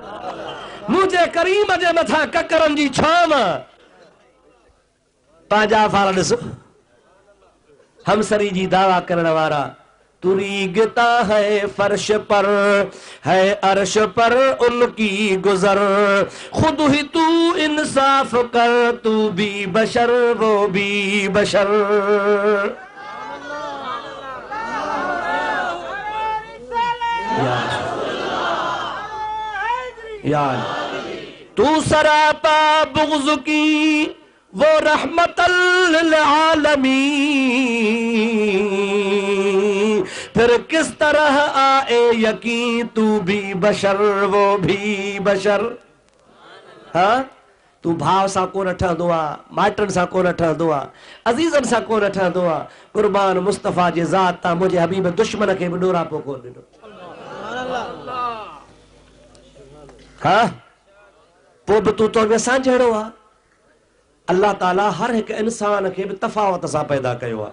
मुझे करीम जे मथा ककरन जी छाम पांजा फाल ॾिसो हमसरी जी दावा करण वारा तू रीगता है फर्श पर है अर्श पर उनकी गुजर खुद ही तू इंसाफ कर तू भी बशर वो भी बशर यार तू सरापा बुग़्ज़ की वो रहमतल लिल आलमीन फिर किस तरह आए यकीन तू भी बशर वो भी बशर। हाँ तू भाव सा कोन ठहंदो आ माइटन सा कोन ठहंदो आ अजीजन सा कोन ठहंदो आ कुर्बान मुस्तफ़ा जे ज़ात ता मुझे हबीब दुश्मन के भी डोरा पो कोन ॾिनो। हाँ पो भी तू तो असां जहिड़ो आ अल्लाह ताला हर एक इंसान के भी तफावत सा पैदा कयो आ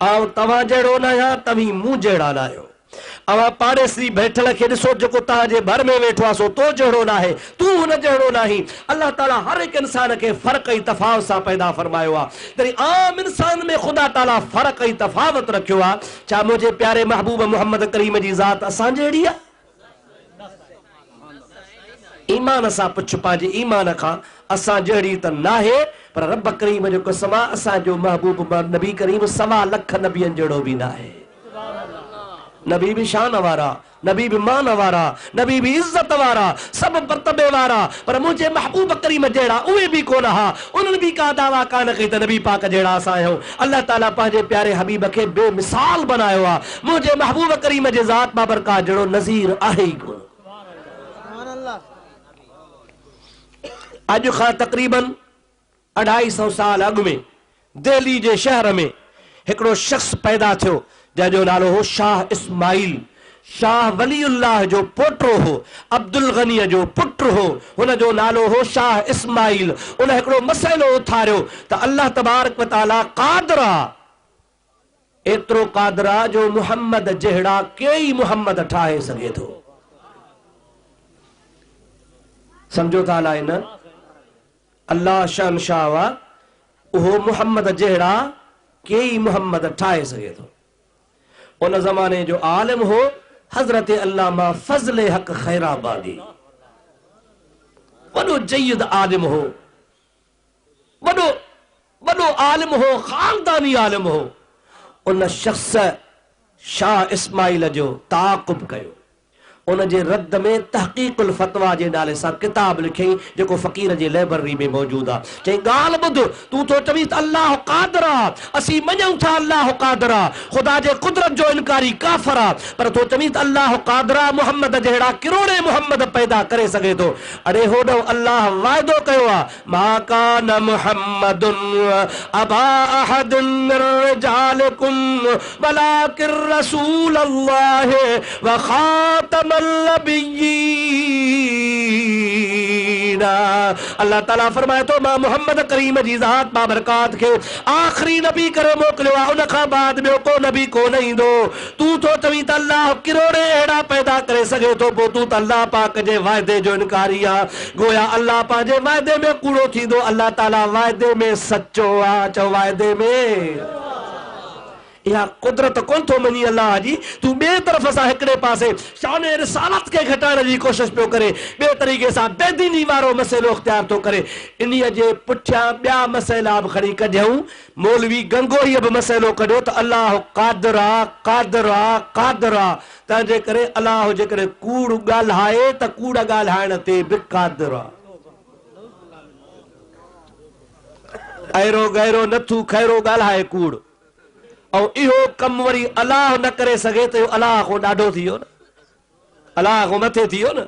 ऐं तव्हां जहिड़ो न आहियां तव्हीं मूं जहिड़ा न आहियो। अवां पाड़ेसी बैठल खे ॾिसो जेको तव्हांजे भर में वेठो आहे सो तो जहिड़ो न आहे तूं हुन जहिड़ो न आहीं। अल्लाह ताला हर एक इंसान के फ़र्क़ ऐं तफावत सां पैदा फरमायो आहे तरी आम इंसान में खुदा ताला फ़र्क़ ऐं तफावत रखियो आहे। छा मुंहिंजे प्यारे महबूब मोहम्मद करीम जी ज़ात असां जहिड़ी आहे? ईमान सां पुछ पंहिंजे ईमान खां असां जहिड़ी त नाहे पर रब करीम जो कसम आहे असांजो महबूब नबी करीम 1.25 लख नबियनि जहिड़ो बि न आहे। नबी भी शान वारा नबी भी मान वारा नबी भी इज्जत वारा सब मर्तबे वारा पर मुझे महबूब करीम जहिड़ा उहे भी कोन हा उन्हनि भी का दावा कान कई त नबी पाक जहिड़ा असां आहियूं। अल्लाह ताला पंहिंजे प्यारे हबीब खे बेमिसाल बनायो आहे। मुझे महबूब करीम जे ज़ात बाबरकात जहिड़ो नज़ीर आहे ई कोन। अॼु खां तक़रीबन 250 साल अॻु में दिल्ली जे शहर में हिकिड़ो शख्स पैदा थियो जंहिंजो नालो हो शाह इस्माइल। शाह वलीउल्लाह जो पोटो हो अब्दुल गनी जो पुत्र हो हुन जो नालो हो शाह इस्माइल। उन हिकिड़ो मसइलो उथारियो त अल्लाह तबारक व तआला क़ादिर आहे एतिरो क़ादिर आहे जो मुहम्मद जहिड़ा कई मुहम्मद ठाहे सघे थो। समझो था अलाए न अल्लाह शहनशाह वा उहो मुहम्मद जहिड़ा कई मुहम्मद ठाहे सघे थो। उन ज़माने जो आलिम हो हज़रत अल्लामा फज़ल हक खैराबादी। वॾो जय्यद आलिम हो वॾो वॾो आलिम हो खानदानी आलिम हो। उन शख्स शाह इस्माइल जो ताक़ुब कयो। उन जे रद्द में तहक़ीक़ुल फतवा जे नाले सां किताब लिखई जेको फ़क़ीर जे लाइब्रेरी में मौजूद आहे। चई ॻाल्हि ॿुध तूं तो चवीं त अल्लाह क़ादिर आहे असीं मञूं था अल्लाह क़ादिर आहे ख़ुदा जे कुदरत जो इनकारी काफ़िर आहे पर तो चवीं त अल्लाह क़ादिर आहे मुहम्मद जहिड़ा किरोड़े मुहम्मद पैदा करे सघे थो। अड़े होॾो अल्लाह वाइदो कयो आहे मा कान मुहम्मदुन अबा अहदिन मिन रिजालिकुम वलाकिन रसूलल्लाह व खातम अल्लाह ताला फरमाए तो मां मोहम्मद करीम जी ज़ात बाबरकात के आखिरी नबी करे मोकिलियो आहे उन खां बाद ॿियो को नबी कोन ईंदो। तूं तो चवीं त अल्लाह किरोड़े अहिड़ा पैदा करे सघे थो पोइ तूं त अल्लाह पाक जे वाइदे जो इनकारी आहे। गोया अल्लाह पंहिंजे वाइदे में कूड़ो थींदो अल्लाह ताला वाइदे में सचो आहे। चओ वाइदे में इहा कुदरत कोन थो मञी अल्लाह जी। तू ॿिए तरफ़ सां हिकिड़े पासे शान रिसालत खे घटाइण जी कोशिशि पियो करे ॿिए तरीक़े सां बेदीनी वारो मसइलो इख़्तियार थो करे। इन्हीअ जे पुठियां ॿिया मसइला बि खणी कढियऊं। मौलवी गंगोहीअ बि मसइलो कढियो त अल्लाह क़ादिर आहे क़ादिर आहे क़ादिर आहे तंहिंजे करे अल्लाह जेकॾहिं कूड़ ॻाल्हाए त कूड़ ॻाल्हाइण ते बि क़ादिर आहे। अहिड़ो गहिरो नथू खैरो ॻाल्हाए कूड़ और इहो कम वरी अल्लाह न करे सघे तो अल्लाह को ॾाढो थी वियो न अल्लाह को मथे थी वियो न।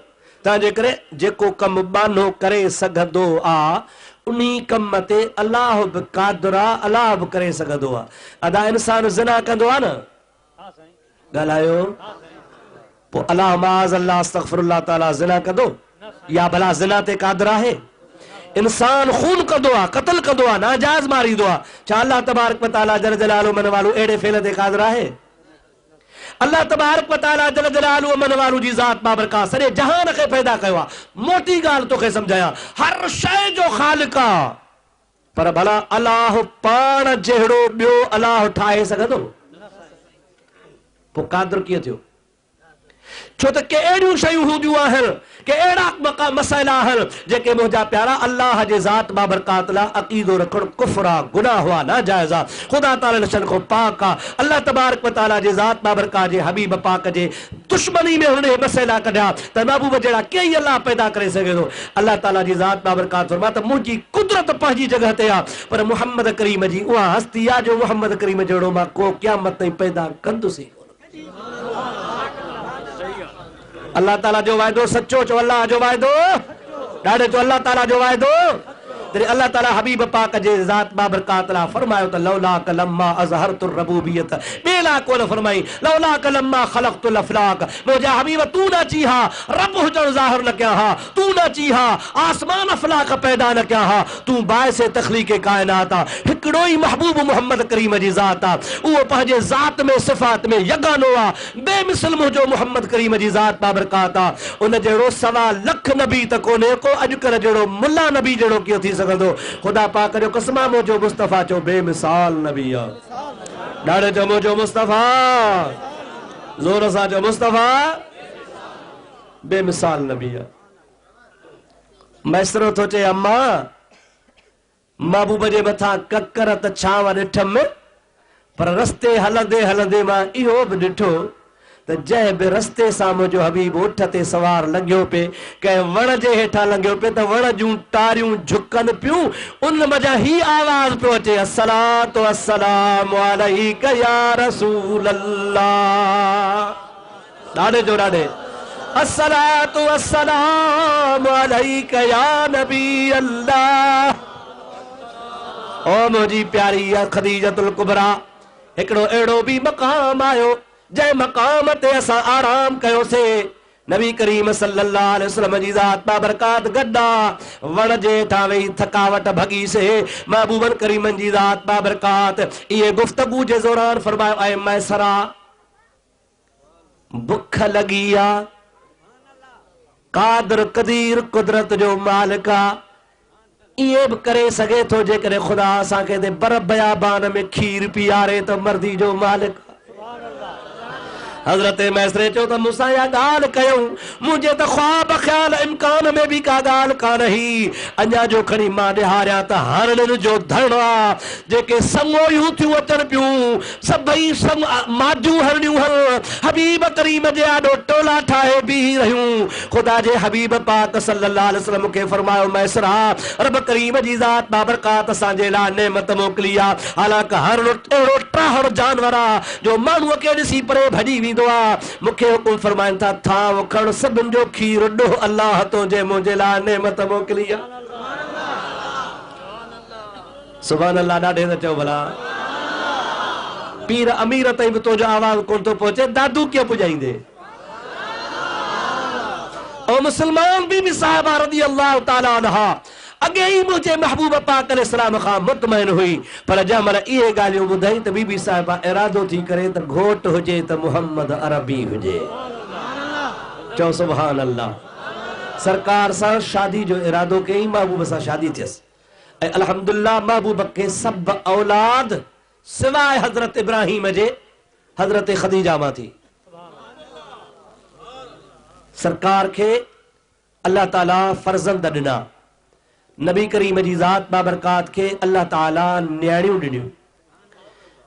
तंहिंजे करे जेको कम बानो करे सघंदो आहे उन्ही कम ते अल्लाह बि क़ादिर आहे अल्लाह बि करे सघंदो आहे। अदा इंसान ज़िना कंदो आहे न ॻाल्हायो पोइ अल्लाह माज़ अल्लाह अस्तग़फिरुल्लाह ताला ज़िना कंदो या भला ज़िना ते क़ादिर आहे? इंसान खून कंदो आहे क़त्ल कंदो आहे नाजायज़ मारींदो आहे छा अल्लाह तबारक व तआला जल जलालो मन वालो अहिड़े फेल ते क़ादिर आहे? अल्लाह तबारक व तआला जल जलालु मन वालू जी ज़ात बाबरकात सॼे जहान खे पैदा कयो आहे। मोटी ॻाल्हि तोखे सम्झायां, हर शइ जो ख़ालिक आहे, पर भला अलाह पाण जहिड़ो ॿियो अलाह ठाहे सघंदो? पोइ क़ादिर कीअं थियो? छो त के अहिड़ियूं शयूं हूंदियूं आहिनि, के अहिड़ा मसइला आहिनि जेके मुंहिंजा प्यारा अल्लाह जे ज़ात बाबरकात लाइ अक़ीदो रखणु कुफ्र आहे, गुनाह हुआ, नाजाइज़ आहे, ख़ुदा ताला नशन खां पाक आहे। अल्लाह तबारक व तआला जे ज़ात बाबरकात जे हबीब पाक जे दुश्मनी में हुन मसइला कढिया त महबूब जहिड़ा कई अल्लाह पैदा करे सघे थो। अल्लाह ताला जी ज़ात बाबरकात फरमा त मुंहिंजी कुदरत पंहिंजी जॻह ते आहे, पर मुहम्मद करीम जी उहा हस्ती आहे जो मुहम्मद करीम जहिड़ो मां को क़यामत ताईं पैदा कंदुसि। अल्लाह ताला जो वायदो सच्चो, चो अल्लाह जो वायदो ॾाढो, चो अल्लाह ताला जो वायदो। तॾहिं अल्लाह ताला हबीब पाक जे ज़ात बाबरकात लाइ फरमायो त लौला कलम्मा अज़हरतु रबूबियत, बेला कोन फरमाई लौला कलम्मा ख़लक़तुल अफ़लाक, मुंहिंजा हबीब तू न ची हा रब हुजण ज़ाहिर न कया हा, तू न ची हा आसमान अफ़लाक पैदा न कया हा, तू बाइस तख़लीक़ काइनात आ। हिकिड़ो ई महबूब मोहम्मद करीम जी ज़ात आ, उहो पंहिंजे ज़ात में सिफ़ात में यगानो आ, बेमिसल मुंहिंजो मोहम्मद करीम जी ज़ात बाबरकात आ। उन जहिड़ो 1.25 लख नबी त कोन्हे को, अॼुकल्ह जहिड़ो मुल्ला नबी जहिड़ो कीअं थी सघंदो? ख़ुदा पाक जो कसम आहे, मुंहिंजो मुस्तफ़ा चो बेमिसाल नबी आहे। ॾाढे चो मुंहिंजो मुस्तफ़ा, ज़ोर सां चो मुस्तफ़ा बेमिसाल नबी आहे। मैसरो थो चए अम्मा महबूब जे मथां ककर त छांव ॾिठमि, पर रस्ते हलंदे हलंदे मां इहो बि ॾिठो त जंहिं बि रस्ते सां मुंहिंजो हबीब उठ ते सवार लंघियो पे, कंहिं वण जे हेठां लंघियो पे त वण जूं टारियूं झुकनि पियूं, उन मज़ा ही आवाज़ पियो अचे अस्सलातु वस्सलामु अलैका या रसूल अल्लाह। ॾाढे जो ॾाढे अस्सलातु वस्सलामु अलैका या नबी अल्लाह। ओ मुंहिंजी प्यारी खदीजतुल कुबरा, हिकिड़ो अहिड़ो बि मक़ाम आयो जंहिं मक़ाम ते असां आराम कयोसीं। नबी करीम सल्लल्लाहु अलैहि वसल्लम जी ज़ात बाबरकात गड्डा वण जे हेठां वेही थकावट भॻीसीं। महबूबन करीमन जी ज़ात बाबरकात इहे गुफ़्तगू जे ज़ौरान फरमायो, ऐं मैसरा बुख लॻी आहे, क़ादिर क़दीर कुदरत जो मालिक आहे, इहे बि करे सघे थो जेकॾहिं ख़ुदा असांखे ते बर बयाबान में खीर पीआरे त मर्दी जो मालिक। हज़रत मैसरे चयो त मूंसां इहा ॻाल्हि कयूं, मुंहिंजे त ख्वाब ख़्याल इम्कान में बि का ॻाल्हि कान हुई। अञा जो खणी मां ॾेखारियां त हरणनि जो धण आहे, जेके संगोयूं थियूं अचनि पियूं, सभई माजूं हरणियूं हल हबीब करीम जे आॾो टोला ठाहे बीही रहियूं। ख़ुदा जे हबीब पाक सल्लल्लाहु अलैहि वसल्लम खे फरमायो, मैसरा रब करीम जी ज़ात बाबरकात असांजे लाइ नेमत मोकिली आहे। हालांकि हर अहिड़ो ट्राहड़ जानवर आहे जो माण्हूअ खे ॾिसी परे भॼी वेंदो आहे। मूंखे हुकुम फरमाइनि था थांव खण सभिनि जो खीर ॾो अल्लाह तो जे मुंहिंजे लाइ नेमत मोकिली आहे। सुभान अल्लाह। ॾाढे त चओ भला पीर अमीर ताईं बि तुंहिंजो आवाज़ कोन थो पहुचे, दादू कीअं पुॼाईंदे? ऐं मुस्लमान बीबी साहिबा रज़ी अल्लाह ताला अन्हा अॻे ई मुंहिंजे महबूब पाक अलैहिस्सलाम खां मुतमइन हुई, पर जंहिं महिल इहे ॻाल्हियूं ॿुधाई त बीबी साहिबा इरादो थी करे त घोट हुजे त मुहम्मद अरबी हुजे। चओ सुभान अल्लाह। सरकार सां शादी जो इरादो कयईं, महबूब सां शादी थियसि, ऐं अल्हम्दुलिल्लाह महबूब खे सभु औलाद सिवाय हज़रत इब्राहिम जे हज़रत ख़दीजा मां थी। सरकार खे अल्लाह ताला फर्ज़ंद ॾिना, नबी करीम जी ज़ात बाबरकात के अल्लाह ताला न्याणियूं ॾिनियूं।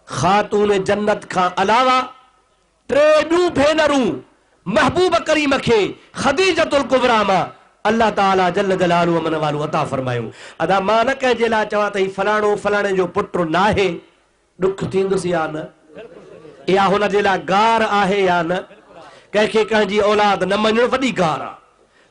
ख़ातून जन्नत खां अलावा 3 ॿियूं भेनरूं महबूब करीम खे खदीजतुल कुबरा मां अल्लाह ताला जल जलालुहु मन वालू अता फरमायूं। अदा मां न कंहिंजे लाइ चवां त फलाणो फलाणे जो पुटु न आहे, ॾुख थींदुसि या न, या हुन जे लाइ गार आहे या न। कंहिंखे कंहिंजी औलाद न मञणु वॾी गार आहे,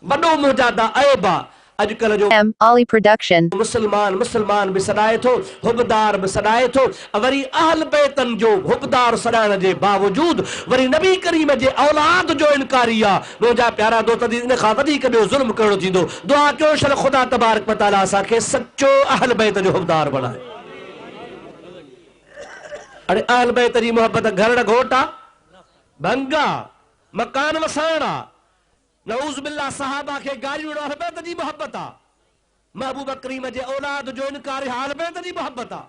वॾो मुजादा ऐब आहे। अॼुकल्ह जो Ali Production मुसलमान बि सॾाए थो, हुबदार बि सॾाए थो, वरी अहल बैतन जो हुबदार सॾाइण जे बावजूद वरी नबी करीम जे औलाद जो इनकारी आहे। मुंहिंजा प्यारा दोस्त, इन खां वधीक ॿियो ज़ुल्म करणो थींदो। दुआ कयो शल ख़ुदा तबारक व तआला असांखे सचो अहल बैत जो हुबदार बणाए। अरे अहल बैत जी मोहब्बत घरड़ घोट आहे, भंगा मकान वसाइणा नऊज़ बिल्लाह सहाबा खे गारियूं अहल बैत जी मोहब्बत आ महबूब करीम जे औलाद जो इनकार अहल बैत जी मोहब्बत आ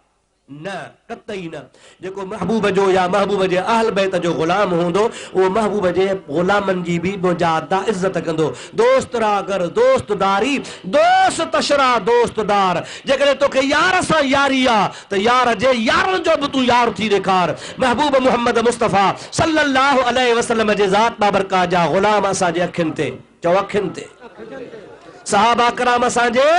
न कतई न जेको महबूब जो या महबूब जे अहल बैत जो गुलाम होंदो वो महबूब जे गुलामन जी भी मुजादा इज्जत कंदो दोस्त रागर दोस्तदारी दोस्त तशरा दोस्तदार जेकॾहिं तोखे यार सां यारी आ त यार जे यारनि जो बि तूं यार थी ॾेखार महबूब मोहम्मद मुस्तफ़ा सल्लल्लाहु अलैहि वसल्लम जे ज़ात बाबरकात जा गुलाम असांजे अखियुनि ते चओ अखियुनि ते सहाबा कराम असांजे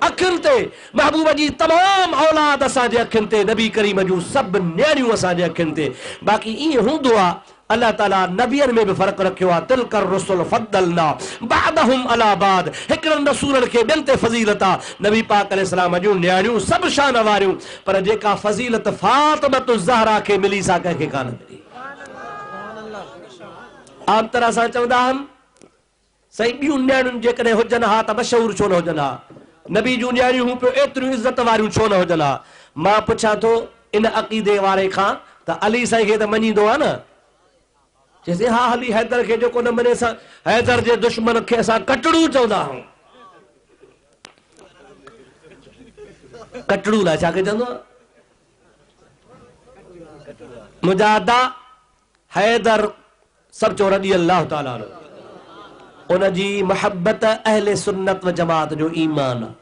अखियुनि ते महबूब जी तमाम औलाद असांजे अखियुनि ते नबी करीम जूं सभु नियाणियूं असांजे अखियुनि ते बाक़ी ईअं हूंदो आहे अल्लाह ताला नबियनि में बि फ़र्क़ु रखियो आहे तिलकर रुसुल फद्दलना बअदहुम अला बाद हिकिड़नि रसूलनि खे ॿियनि ते फज़ीलत आहे नबी पाक अलैहिस्सलाम जूं नियाणियूं सभु शान वारियूं पर जेका फज़ीलत फातिमत ज़हरा खे मिली सा कंहिंखे कान मिली आम तरह सां चवंदा आहिनि सही ॿियूं नियाणियूं जेकॾहिं हुजनि हा त मशहूरु छो न हुजनि हा नबी जूं नियाणियूं हूं पियो एतिरियूं इज़त वारियूं छो न हुजनि हा मां पुछां थो इन अक़ीदे वारे खां त अली साईं खे त मञींदो आहे न चइसि हा हली हैदर खे जेको न मञे असां हैदर जे दुश्मन खे असां कटड़ू चवंदा आहियूं कटड़ू लाइ छा खे चवंदो मुजादा हैदर सभु चो रज़ी अल्लाह ताला अन्हु उन जी मोहब्बत अहले सुन्नत व जमात जो ईमान आहे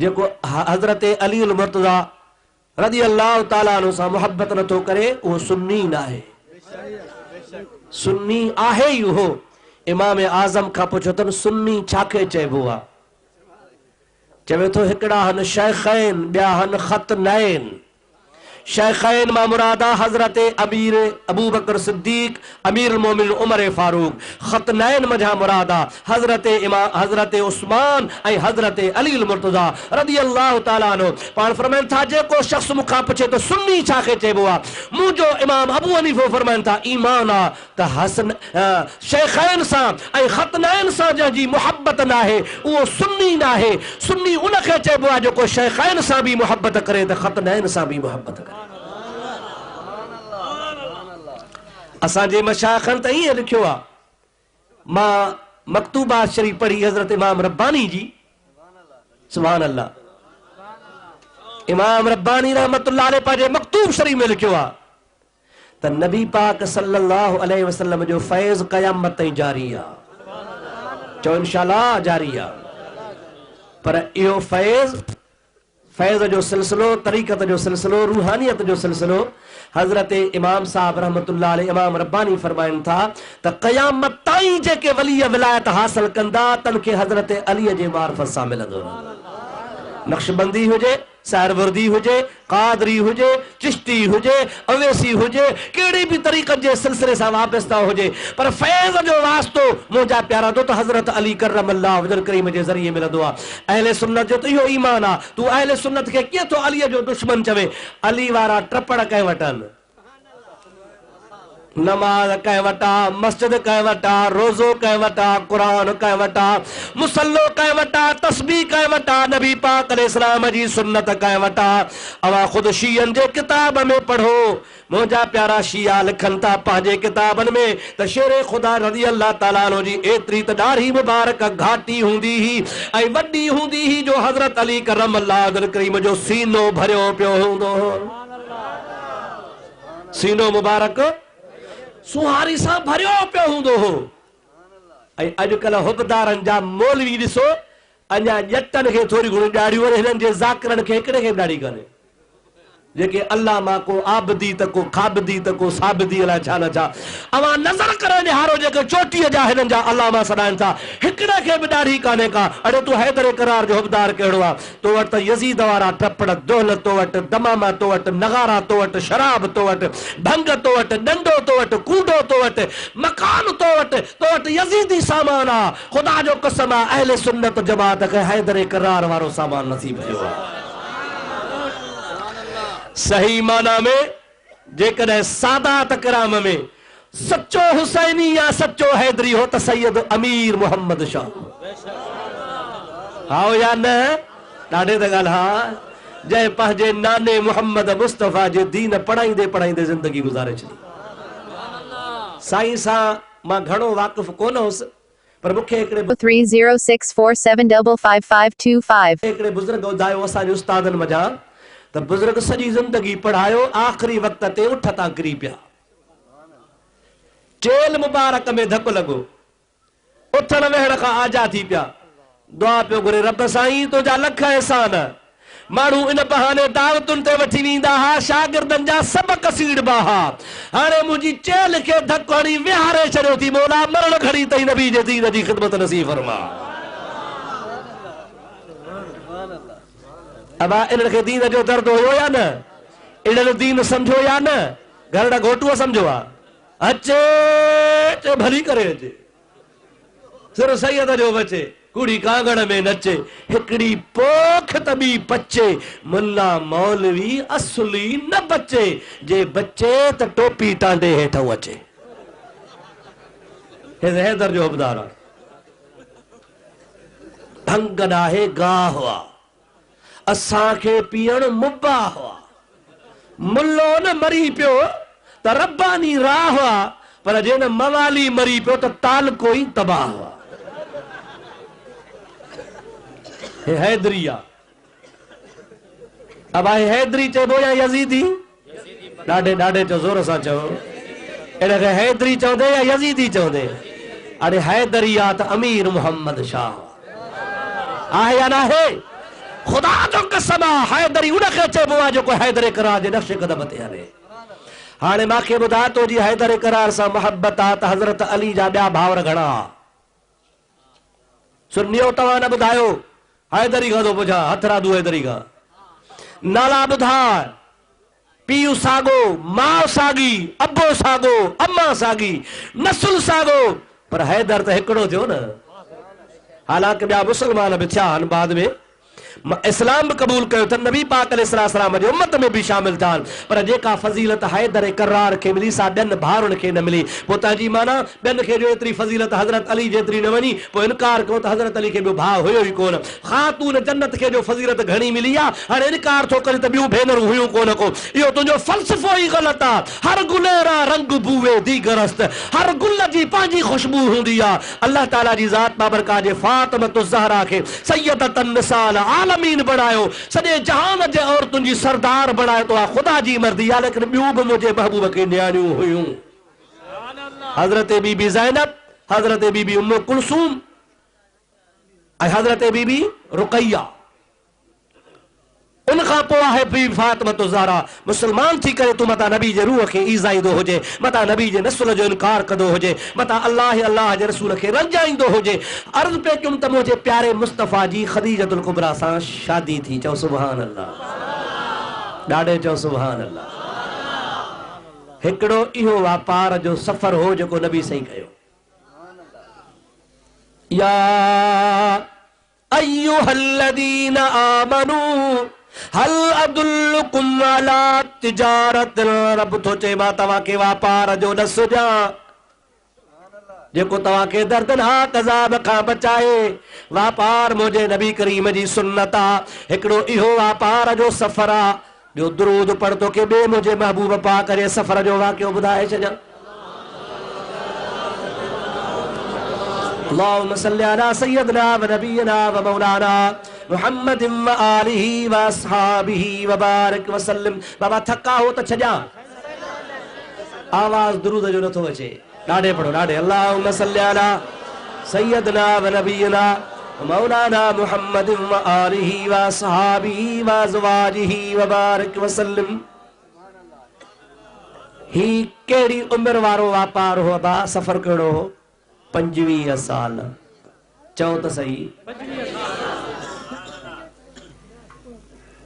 जेको हज़रत अली मुर्तज़ा रज़ी अल्लाह ताला अन्हु सां मोहब्बत नथो करे उहो सुन्नी न आहे सुन्नी आहे ई उहो इमाम आज़म खां पुछो अथनि सुन्नी छाखे चइबो आहे चवे थो हिकिड़ा हन शेखैन ॿिया हन ख़तनैन शेखैन मां मुरादा हज़रत अमीर अबू बकर सिद्दीक अमीर मोमिन उमर फारूक ख़तनैन मझा मुरादा हज़रत उस्मान ऐं हज़रत अली मुर्तज़ा रज़ी अल्लाह ताला अन्हु पाण फरमाइनि था जेको शख़्स मूंखां पुछे त सुन्नी छाखे चइबो आहे मुंहिंजो इमाम अबू हनीफ़ो फरमाइनि था ईमान आहे त हसन शेखैन सां ऐं ख़तनैन सां जंहिंजी मुहबत न आहे उहो सुन्नी न आहे सुन्नी उनखे चइबो आहे जेको शेखैन सां बि मुहबत करे त ख़तनैन सां बि मुहबत करे असांजे मशाइखनि त ईअं लिखियो आहे मां मकतूबात शरीफ़ पढ़ी हज़रत इमाम रब्बानी जी सुभान अल्लाह इमाम रब्बानी रहमतुल्लाह अलैह पंहिंजे मकतूब शरीफ़ में लिखियो आहे त नबी पाक सल्लल्लाहु अलैहि वसल्लम जो फैज़ क़यामत ताईं जारी आहे चओ इंशाअल्लाह जारी आहे पर इहो फैज़ जो सिलसिलो तरीक़त जो सिलसिलो रूहानियत जो सिलसिलो हज़रत इमाम साहब रहमतुल्लाह अलैह इमाम रब्बानी फरमाइनि था त क़यामत ताईं जेके वली विलायत हासिल कंदा तन खे हज़रत अली जे मार्फत सां मिलंदो नक्शबंदी हुजे सहरवर्दी हुजे कादरी हुजे चिश्ती हुजे अवेसी हुजे कहिड़ी बि तरीक़त जे सिलसिले सां वाबस्ता हुजे पर फैज़ जो वास्तो मुंहिंजा प्यारा दो त हज़रत अली करमल्लाहु वजह करीम जे ज़रिए मिलंदो आहे अहले सुन्नत जो त इहो ईमान आहे तूं अहले सुन्नत खे कीअं थो अलीअ जो दुश्मन चवे अली वारा ट्रपड़ कंहिं वटि नमाज कंहिं वटा मस्जिद कंहिं वटा रोज़ो कंहिं वटा क़ुरान कंहिं वटा मुसल्लो कंहिं वटा तस्बीह कंहिं वटा नबी पाक अलैहिस्सलाम जी सुन्नत कंहिं वटा अवां ख़ुदि शीयनि जे किताब में पढ़ो मुंहिंजा प्यारा शिया लिखनि था पंहिंजे किताबनि में त शेर ख़ुदा रज़ी अल्लाह ताला अन्हु जी एतिरी त ॾाढी मुबारक घाटी हूंदी हुई ऐं वॾी हूंदी हुई जो हज़रत अली करमल्लाहु वजह करीम जो सीनो भरियो पियो हूंदो सीनो मुबारक सुहारी सां भरियो पियो हूंदो हो ऐं अॼुकल्ह हुबदारनि जा मौलवी ॾिसो अञा ॼटनि खे थोरी घणी ॾाढ़ियूं आहिनि हिननि जे ज़ाकिरनि खे हिकिड़े खे बि ॾाढ़ी कोन्हे जेके अल्लाह मां को आबदी त को खाबदी त को साबदी अलाए छा न छा अवां नज़र करे निहारो जेके चोटीअ जा हिननि जा अल्लाह मां सॾाइनि था हिकिड़े खे बि ॾाढ़ी कान्हे का अड़े तूं हैदर करार जो हुबदार कहिड़ो आहे तो वटि त यज़ीद वारा टपड़ दौलत तो वटि दमामा तो वटि नगारा तो वटि शराब तो वटि भंग तो वटि डंडो तो वटि कूडो तो वटि मकान तो वटि यज़ीदी सामान आहे ख़ुदा जो कसम आहे अहले सुन्नत जमात खे हैदर करार वारो सामान नसीब थियो आहे सही माना में जेकॾहिं सादात कराम में सच्चो हुसैनी या सच्चो हैदरी हो त सैयद अमीर मोहम्मद शाह हाओ या न ॾाढे त ॻाल्हि हा जंहिं पंहिंजे नाने मोहम्मद मुस्तफ़ा जे दीन पढ़ाईंदे पढ़ाईंदे ज़िंदगी गुज़ारे छॾी साईं सां मां घणो वाक़िफ़ कोन हुउसि पर मूंखे हिकिड़े 3064755525 हिकिड़े बुज़ुर्ग ॿुधायो असांजे उस्तादनि मज़ा त बुज़ुर्ग सॼी ज़िंदगी पढ़ायो आख़िरी वक़्त ते उठ तां किरी पिया चेल मुबारक में धकु लॻो उथण वेहण खां आजा थी पिया दुआ पियो घुरे रब साईं तुंहिंजा लख अहसान माण्हू इन बहाने दावतुनि ते वठी वेंदा हा शागिर्दनि जा सबक सीड़बा हा हाणे मुंहिंजी चेल खे धकु हणी विहारे छॾियो थी मौला मरण घड़ी ताईं नबी जे दीन जी ख़िदमत नसीब फरमा अबा इन्हनि खे दीन जो दर्द हुयो या न इन्हनि दीन सम्झो या न घर घोटूअ सम्झो आहे अचे भली करे अचे सिर सैयद जो बचे कुड़ी कांगड़ में नचे हिकड़ी पोख तबी पचे मुल्ला मौलवी असली न बचे जे बचे त टोपी टांडे हेठों अचे हैदर जो हबदार भंग डाहे गाह हुआ असांखे पीअण मुब्बा हुआ मुल्लो न मरी पियो त रब्बानी राह हुआ पर जेन मवाली मरी पियो त ताल कोई तबाह हुआ हैदरी अब आहे हैदरी चइबो या यजीदी ॾाढे ॾाढे चो ज़ोर सां चओ इनखे हैदरी चवंदे या यजीदी चवंदे अरे हैदरी आहे त अमीर मोहम्मद शाह आहे या न आहे खुदा जो कसम आहे हैदरी उनखे चइबो आहे जेको हैदर करार जे नक्श कदम ते हले हाणे मूंखे ॿुधा तुंहिंजी हैदर करार सां मोहब्बत आहे त हज़रत अली जा ॿिया भाउर घणा सुनियो तव्हां न ॿुधायो हैदरी खां थो पुछां हथरादू हैदरी खां नाला ॿुधा पीउ सागो माउ सागी अबो सागो अम्मा सागी नसुल सागो पर हैदर त हिकिड़ो थियो न हालांकि ॿिया मुस्लमान बि थिया आहिनि बाद में इस्लाम भी कबूल कयो त नबी पाक अलैहिस्सलाम जी उम्मत में भी शामिल था पर जेका फजीलत हैदर करार के मिली सा ॿियनि भाउरनि खे न मिली पोइ जी माना ॿियनि खे जो एतिरी फजीलत हज़रत अली जेतिरी न वञी पोइ इनकार कयो त हज़रत अली खे ॿियो भाउ हुयो ई कोन ख़ातून जन्नत खे जो फजीलत घणी मिली आहे हाणे इनकार थो करे त ॿियूं भेनरूं हुयूं कोन को इहो तुंहिंजो फ़लसफ़ो ई ग़लति आहे हर गुलेरा रंग बूवे दीगरस्त हर गुल जी पंहिंजी ख़ुशबू हूंदी आहे अल्लाह ताला जी ज़ात बाबरका जे फातिमतुज़ ज़हरा खे सय्यदतन निसाल आलमीन बनायो सॼे जहान जे औरतुनि जी सरदार बनायो तो खुदा जी मर्ज़ी आहे लेकिन ॿियूं बि मुंहिंजे महबूब खे न्याणियूं हुयूं हज़रत बीबी ज़ैनब हज़रत बीबी उम्म कुलसूम ऐं हज़रत बीबी रुक़ैया उनखां पोइ आहे बीबी फातिमतुज़ ज़हरा मुस्लमान थी करे तूं मता नबी जे रूह खे ईज़ाईंदो हुजे मता नबी जे नस्ल जो इनकार कंदो हुजे मता अल्लाह जे रसूल खे रंजाईंदो हुजे अर्ज़ पे कयुमि त मुंहिंजे प्यारे मुस्तफ़ा जी ख़दीजतुल कुबरा सां शादी थी चओ सुभान अल्लाह ॾाढे चओ सुभान अल्लाह हिकिड़ो इहो वापार जो सफ़र हो जेको नबी सही कयो या अय्युहल्लज़ीना आमनू हल अदुल्लुकुम अला तिजारत रब तो चे मां तव्हांखे वापार जो ॾस ॾियां जेको तव्हांखे दर्दनाक अज़ाब खां बचाए वापार मुंहिंजे नबी करीम जी सुन्नत आहे हिकिड़ो इहो वापार जो सफ़र आहे ॿियो दुरूद पढ़ तोखे ॿिए मुंहिंजे महबूब पाक जे सफ़र जो वाक़ियो ॿुधाए छॾियां अल्लाहुम्मा सल्लि अला सय्यदिना व नबीना व मौलाना मुहम्मद व आलिहि व अस्हाबिहि व बारिक व सल्लम बाबा थका हो त छॾियां आवाज़ दुरूद जो नथो अचे ॾाढे पढ़ो ॾाढे अल्लाहुम्मा सल्लि अला सय्यदिना व नबीना व मौलाना मुहम्मद व आलिहि व अस्हाबिहि व अज़वाजिहि व बारिक व सल्लम ही कहिड़ी उम्र वारो वापार हो बा सफ़र कहिड़ो हो 25 साल चओ त सही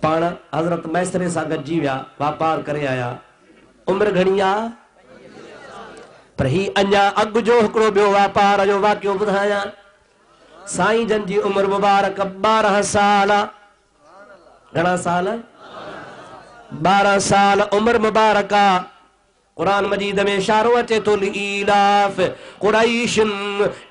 पाण हज़रत मैसरे सां गॾिजी विया वापार करे आया उम्र घणी आहे पर ही अञा अॻु जो हिकिड़ो ॿियो वापार जो वाक़ियो ॿुधायां साईं जन जी उम्र मुबारक 12 साल घणा साल 12 साल उम्र मुबारक कुरान मजीद में इशारो अचे तो ईलाफ कुरैशिन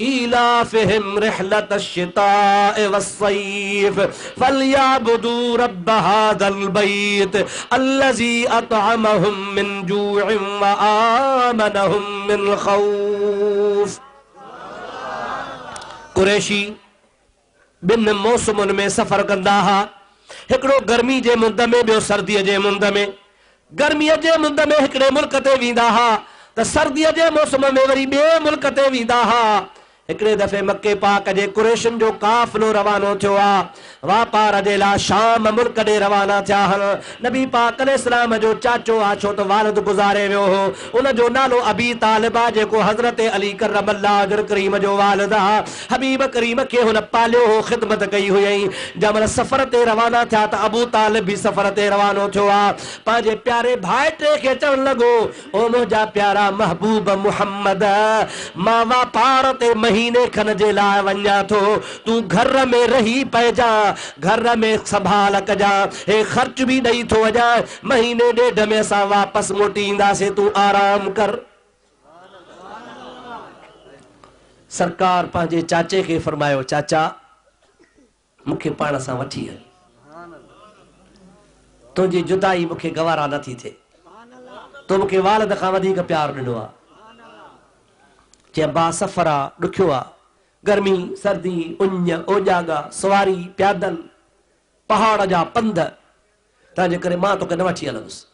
ईलाफिहिम रिहलतश शिताए वस्सैफ फलयाबुदू रब्ब हादल बैत अल्लज़ी अतअमहुम मिन जूइन व आमनहुम मिन खौफ। कुरैशी बिन मौसमुनि में सफ़र कंदा हा, हिकिड़ो गर्मी जे मुंद में, ॿियो सर्दीअ जे मुंद में। गर्मीअ जे मुंद में हिकिड़े मुल्क ते वेंदा हा त सर्दीअ जे मौसम में वरी ॿिए मुल्क ते वेंदा हा। हिकिड़े दफ़े मके पाक जे कुरैशिन जो काफ़िलो रवानो थियो आहे, वापार जे लाइ शाम मुल्क ॾे रवाना थिया आहिनि। नबी पाक अलैहिस्सलाम जो चाचो आहे, छो त वालिद गुज़ारे वियो हो, उन जो नालो अबी तालिब आहे, जेको हज़रत अली करमल्लाह वजह करीम जो वालिद आहे। हबीब करीम खे हुन पालियो हो, ख़िदमत कई हुई। जंहिं सफ़र ते रवाना थिया त अबू तालिब बि सफ़र ते रवानो थियो आहे। पंहिंजे प्यारे भाइटे खे चवणु लॻो, ओ मुंहिंजा प्यारा महबूब मुहम्मद, मां वापार ते महीने खन जे लाइ वञा थो, तूं घर में रही पइजा, घर में संभाल कजा, हे ख़र्च भी ॾेई थो वञा, महीने ॾेढ में असां वापसि मोटी ईंदासीं, तूं आराम कर। सरकार पंहिंजे चाचे खे फरमायो, चाचा मूंखे पाण सां वठी हल, तुंहिंजी जुदाई मूंखे गवारा नथी थिए, तो मूंखे वालिद खां वधीक प्यार ॾिनो आहे। चए बा सफ़र आहे, ॾुखियो आहे, गर्मी सर्दी उञ ओजागा सवारी पैदल पहाड़ जा पंध, तंहिंजे करे मां तोखे न वठी हलंदुसि।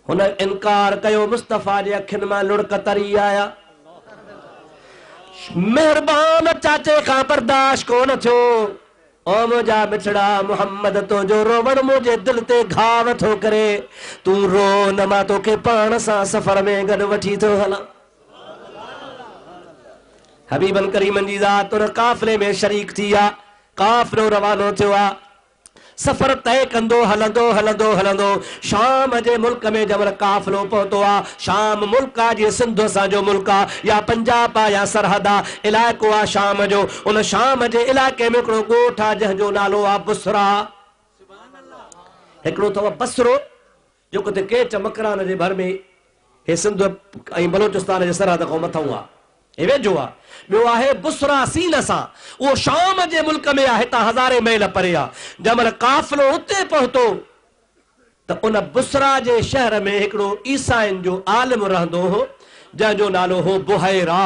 हुन इनकार कयो, मुस्तफ़ा जे अखियुनि मां लुड़क तरी आया। महिरबान चाचे खां बर्दाश्त कोन थियो। ओ मुंहिंजा मिठड़ा मुहम्मद, तुंहिंजो रोवण मुंहिंजे दिल ते घाव थो करे, तूं रो न, मां तोखे पाण सां सफ़र में गॾु वठी थो हलां। हबीबन करीमन जी ज़ात उन काफ़िले में शरीक थी आहे। काफ़िलो रवानो थियो आहे, सफ़र तय कंदो हलंदो हलंदो हलंदो शाम जे मुल्क में जंहिं काफ़िलो पहुतो आहे, शाम मुल्क आहे, जीअं सिंध असांजो मुल्क आहे, या पंजाब आहे, या सरहद आहे, इलाइक़ो आहे शाम जो। उन शाम जे इलाइक़े में हिकिड़ो ॻोठ आहे जंहिंजो नालो आहे बुसरा। हिकिड़ो अथव बसरो, जेको त केच मकरान जे भर में हे सिंध ऐं बलोचिस्तान जे सरहद खां मथां आहे, हे वेझो आहे। ॿियो आहे बुसरा सीन सां, उहो शाम जे मुल्क में आहे, हितां हज़ारे मील परे आहे। जंहिं काफ़िलो उते पहुतो त उन बुसरा जे शहर में हिकिड़ो ईसाइन जो आलिम रहंदो हो, जंहिंजो नालो हो बुहैरा।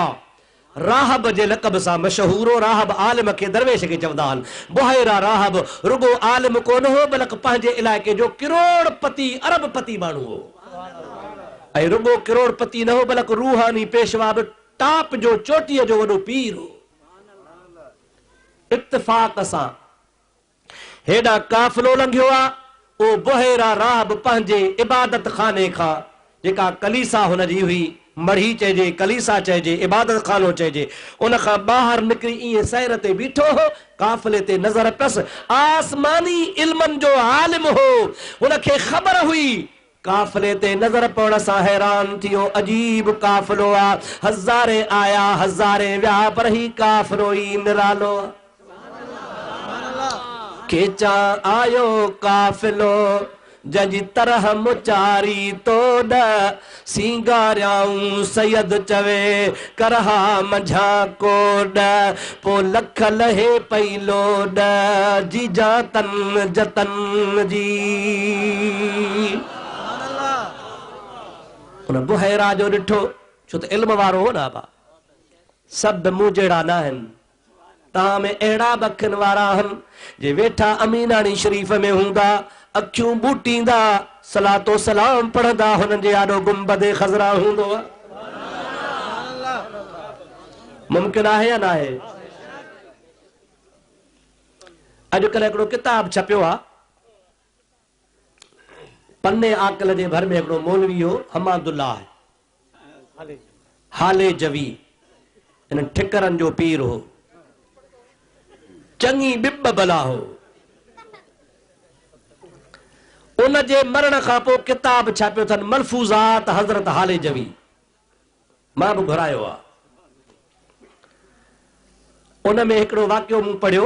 राहब जे लक़ब सां मशहूर हो। राहब आलिम खे दरवेश खे चवंदा आहिनि। बुहैरा राहब रुगो आलिम कोन हो, बल्कि पंहिंजे इलाइक़े जो करोड़पति अरबपति माण्हू हो। ऐं रुगो करोड़पति न हो, बल्कि रूहानी पेशवा बि, टाप जो चोटीअ जो वॾो पीर हो। इत्तिफ़ाक़ सां हेॾा काफ़िलो लंघियो आहे। उहो बुहैरा राहब पंहिंजे इबादत खाने खां, जेका कलीसा हुनजी हुई, मढ़ी चइजे, कलीसा चइजे, इबादत खानो चइजे, उन खां ॿाहिरि निकिरी ईअं सैर ते बीठो हो। काफ़िले ते नज़र पियसि, आसमानी इल्मनि जो आलिम हो। हुनखे ख़बर हुई, काफ़िले ते नज़र पवण सां हैरान थियो, अजीब काफ़िलो आहे, हज़ारे आया हज़ारे विया, पर ही काफ़िलो ई निरालो। केचा आयो काफ़िलो जंहिंजी तरह मुचारी तो ॾ, सिंगारियाऊं सैयद चवे करहा मंझा कोड, पो लख लहे पई लोड जी जातन जतन जी। उन बुहैरा जो ॾिठो, छो त इल्म वारो हो न बा, सभु मूं जहिड़ा न आहिनि, तव्हां में अहिड़ा बि अखियुनि वारा आहिनि जे वेठा अमीनानी शरीफ़ में हूंदा, अखियूं बूटींदा, सलातो सलाम पढ़ंदा, हुननि जे आॾो गुंबदे ख़ज़रा हूंदो आहे। मुमकिन आहे या न आहे? अॼुकल्ह हिकिड़ो किताब छपियो आहे, पन्ने आकल जे भर में हिकिड़ो मौलवी हो, हमादुल्लाह हाले जवी, इन ठिकरनि जो पीर हो, चङी बिब बला हो। उन जे मरण खां पोइ किताब छापियो अथनि, मलफूज़ात हज़रत हाले जवी। मां बि घुरायो आहे। उन में हिकिड़ो वाक़ियो मूं पढ़ियो,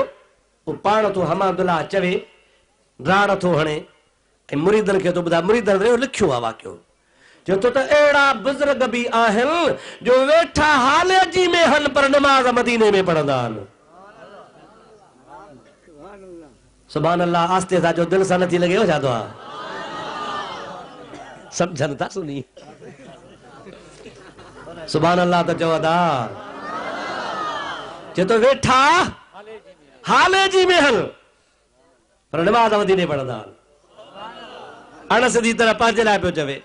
उहो पाण थो हमादुल्लाह चवे, राण थो हणे ऐं मुरीदनि खे थो ॿुधाए। मुरीदनि लिखियो आहे वाक़ियो, जो तो अड़ा बुजुर्ग भी आहिनि जो वेठा हाले जी में हन पर नमाज मदीने में पढ़ंदा आहिनि। सुभान अल्लाह। आस्ते सा जो दिल सा नथी लगे हो जादो आ समझन था सुनी। सुभान अल्लाह तो चवदा जो तो वेठा हाले जी में हल पर नमाज मदीने पढ़ंदा अण सिधी तरह पंहिंजे लाइ पियो चवे।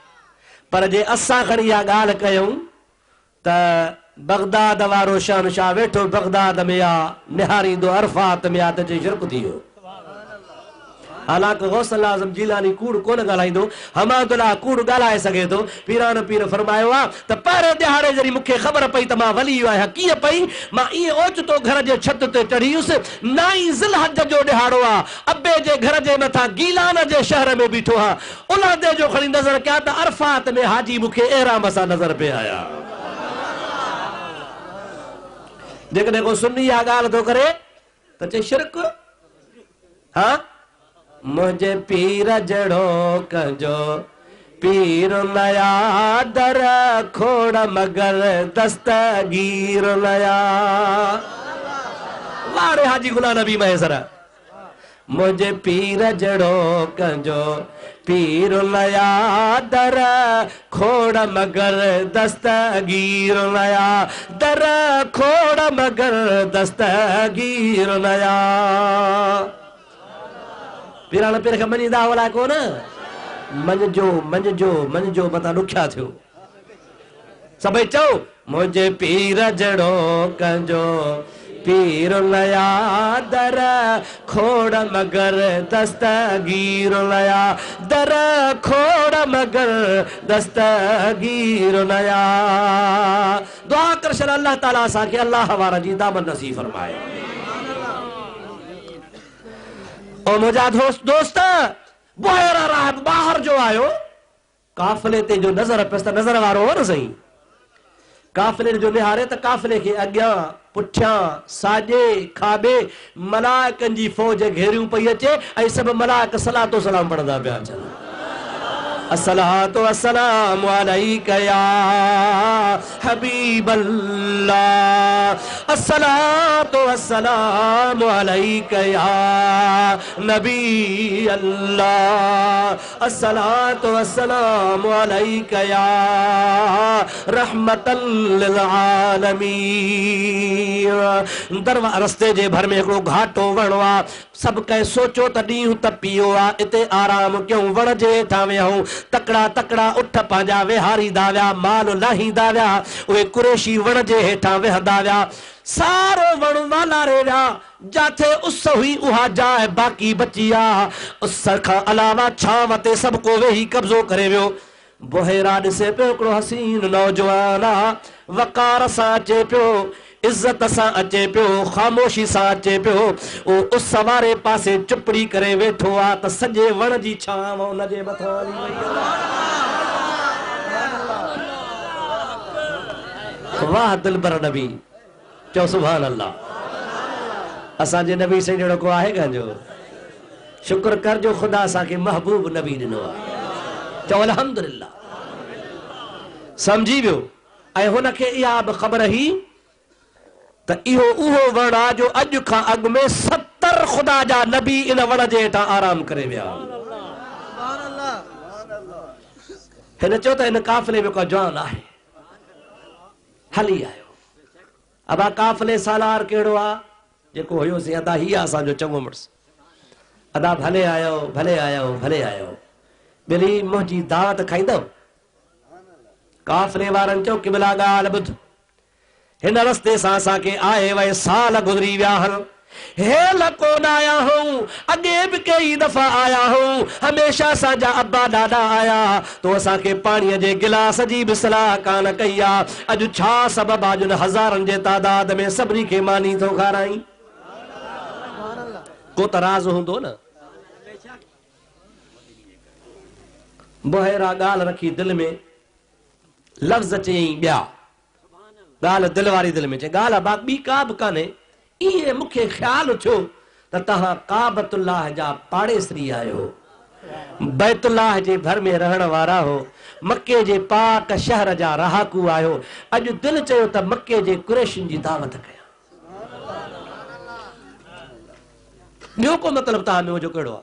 पर जे असां खणी इहा ॻाल्हि कयूं त बगदाद वारो शहनशाह वेठो बगदाद में आ निहारींदो अरफात में आ त चई शिरक थी वियो। हालांकि गौसल आज़म जीलानी कूड़ कोन ॻाल्हाईंदो, हमादुल्लाह कूड़ ॻाल्हाए सघे थो। पीरान पीर फरमायो आहे त पहिरें दिहाड़े जॾहिं मूंखे ख़बर पई त मां वली आहियां कीअं पई, मां ईअं ओचितो घर जे छत ते चढ़ी हुयुसि। 9 ज़िलहज जो ॾिहाड़ो आहे, अबे जे घर जे मथां गीलान जे शहर में बीठो आहे। उलादे जो खणी नज़र कया त अरफात में हाजी मूंखे एराम सां नज़र पे आया। जेकॾहिं को सुन्नी इहा ॻाल्हि थो करे त चए शिरक। हा मुझे पीर जड़ो कंजो पीर नया दर खोड़ मगर दस्तगीर नया। वारे हाजी गुलाम नबी महेसर। मुझे पीर जड़ो कंजो पीर नया दर खोड़ मगर दस्तगीर नया दर खोड़ मगर दस्तगीर नया। पीरान पीर खे मञींदा होला कोन। मञिजो मञिजो मञिजो मथां ॾुखिया थियो। सभई चओ मुंहिंजे पीर जड़ो कंजो पीर नया दर खोड़ मगर दस्तगीर नया दर खोड़ मगर दस्तगीर नया। दुआ कर शल अल्लाह ताला असांखे अल्लाह वारा जी दामन नसीब फरमाए। ओ मुझा दोस्त ॿाहिरां राहत ॿाहिर जो आयो काफ़िले ते जो नज़र पियसि त नज़र वारो हो न सही। काफ़िले जो निहारे त काफ़िले खे अॻियां पुठियां साॼे खाॿे मलाइकनि जी फ़ौज घेरियूं पई अचे ऐं सभु मलाइक सलातो सलाम पढ़ंदा पिया अचनि। अस्सलातु वस्सलामु अलैका या हबीबल्लाह अस्सलातु वस्सलामु अलैका या नबी अल्लाह अस्सलातु वस्सलामु अलैका या रहमतल लिल आलमीन। दरवा रस्ते जे भर में हिकिड़ो घाटो वणो आहे। सभु कंहिं सोचो त ॾींहुं तपियो आहे, इते आराम कयूं, वण जे हेठां वेहूं। तकड़ा तकड़ा उठ पंहिंजा विहारींदा विया, माल लाहींदा विया। उहे कुरेशी वण जे हेठां वेहंदा विया। सारो वण वालारे विया। जाथे उस हुई उहा जाइ बाक़ी बची आहे। उस खां अलावा छांव ते सभु को वेही कब्ज़ो करे वियो। बुहेरा ॾिसे पियो हिकिड़ो हसीन नौजवान आहे, वक़ार सां अचे पियो, इज़त सां अचे पियो, ख़ामोशी सां अचे पियो। ओ उस वारे पासे चुपड़ी करे वेठो आहे त सॼे वण जी छांव हुनजे मथां हली वई। वाह दिलबर नबी। चओ सुभान अल्लाह। असांजे नबी से जहिड़ो को आहे कंहिंजो? शुक्र कर जो ख़ुदा असांखे महबूब नबी ॾिनो आहे। चओ अल्हम्दुलिल्लाह। समझी वियो। ऐं हुनखे इहा बि ख़बर हुई त इहो उहो वण आहे जो अॼु खां अॻु में 70 ख़ुदा जा नबी इन वण जे हेठां आराम करे विया। हिन चयो त हिन काफ़िले में को जवान आहे, हली आयो। अबा काफ़िले सालार कहिड़ो आहे जेको हुयोसीं अदा ही आहे असांजो चङो मुड़ुसु। अदा भले आयो भले आयो भले आयो, ॿिली मुंहिंजी दावत खाईंदव? काफ़िले वारनि चयो क़िबला ॻाल्हि ॿुध, हिन रस्ते सां असांखे आए वए साल गुज़री विया आहिनि। हेल कोन आया हूं, अॻे बि कई दफ़ा आया हूं, हमेशह असांजा अब्बा ॾाॾा आया तो असांखे पाणीअ जे गिलास जी बि सलाह कान कई आहे। अॼु छा सबबु आहे जिन हज़ारनि जे तादाद में सभिनी खे मानी थो खाराई? को त राज़ हूंदो न। बुहेरा ॻाल्हि रखी दिलि में, लफ़्ज़ चयईं ॿिया, ॻाल्हि दिलि वारी दिलि में चए, ॻाल्हि ॿी का बि कान्हे। ईअं मूंखे ख़्यालु थियो त तव्हां काबतुल्लाह जा पाड़ेसरी आहियो, बैतुल्लाह जे घर में रहण वारा हो, मक्के जे पाक शहर जा रहाकू आयो। अज दिल चयो त मक्के जे कुरैशिन जी दावत कया। ॿियो को मतलब तव्हां में जो कहिड़ो आहे?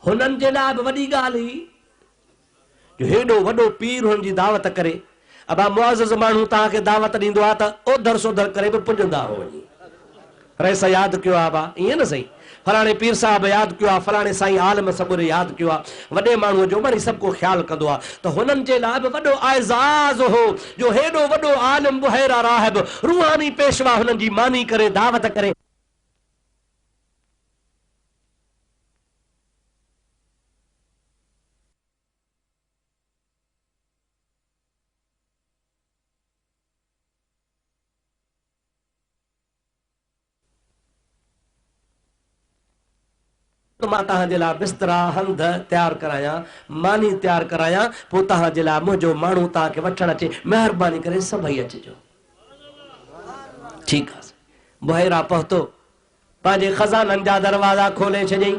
हुननि जे लाइ बि वॾी ॻाल्हि हुई जो हेॾो वॾो पीर हुननि जी दावत करे। अबा मुआज़िज़ माण्हू तव्हांखे दावत ॾींदो आहे त ओधर सोधर करे बि पुॼंदा हो वञी। रईस यादि कयो आहे बा, ईअं न सही, फलाणे पीर साहिब यादि कयो आहे, फलाणे साईं आलम सबुर यादि कयो आहे, वॾे माण्हूअ जो वरी सभु को ख़्यालु कंदो आहे। त हुननि जे लाइ बि वॾो आइज़ाज़ हो जो हेॾो वॾो आलिम बुहैरा राहिब रूहानी पेशवा हुननि जी मानी करे दावत करे। मां तव्हांजे लाइ बिस्तरा हंध तैयार कराया, मानी तैयार कराया, पोइ तव्हांजे लाइ मुंहिंजो माण्हू तव्हांखे वठण अचे, महिरबानी करे सभई अचिजो। ठीकु आहे। बुहैरा पहुतो, पंहिंजे खज़ाननि जा दरवाज़ा खोले छॾियईं,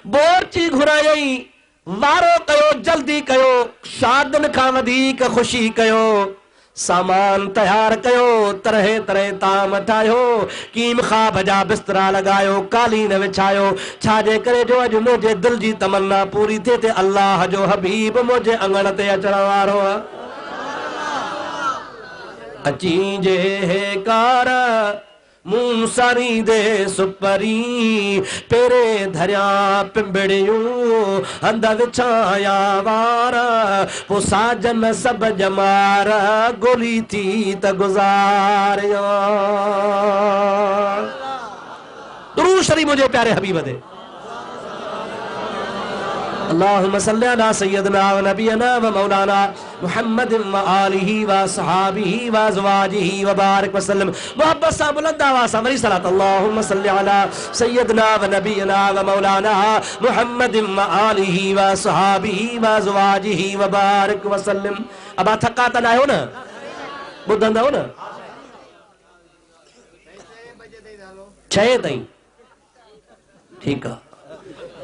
बोरची घुरायई, वारो कयो, जल्दी कयो, शादियुनि खां वधीक ख़ुशी कयो, सामान तैयार कयो, तरह तरह ताम ठाहियो, कीम ख़्वाब जा बिस्तरा लगायो, कालीन विछायो। छाजे करे जो अॼु मुंहिंजे दिल जी तमन्ना पूरी थिए ते अल्लाह जो हबीब मुंहिंजे अंगण ते अचण वारो आहे। अची जे हे कार मूं सारी दे सुपरी, पेरे धरिया पिंबड़ियूं हंध विछाया वार, पो साजन सब जमार गोली थी त गुज़ारियो। दुरूद शरीफ मुझे प्यारे हबीब दे। अल्लाहुम्मा सल्ली अला सय्यदना व नबियना व मौलाना मुहम्मद व आलिहि व सहाबिहि व अज़वाजिहि व बारिक व सल्लम। मोहब्बत सा बुलंद आवाज़ से मरी सलात। अल्लाहुम्मा सल्ली अला सय्यदना व नबियना व मौलाना मुहम्मद व आलिहि व सहाबिहि व अज़वाजिहि व बारिक व सल्लम। अब थका त न आहियो न, ॿुधंदव न 6 ताईं, ठीक है।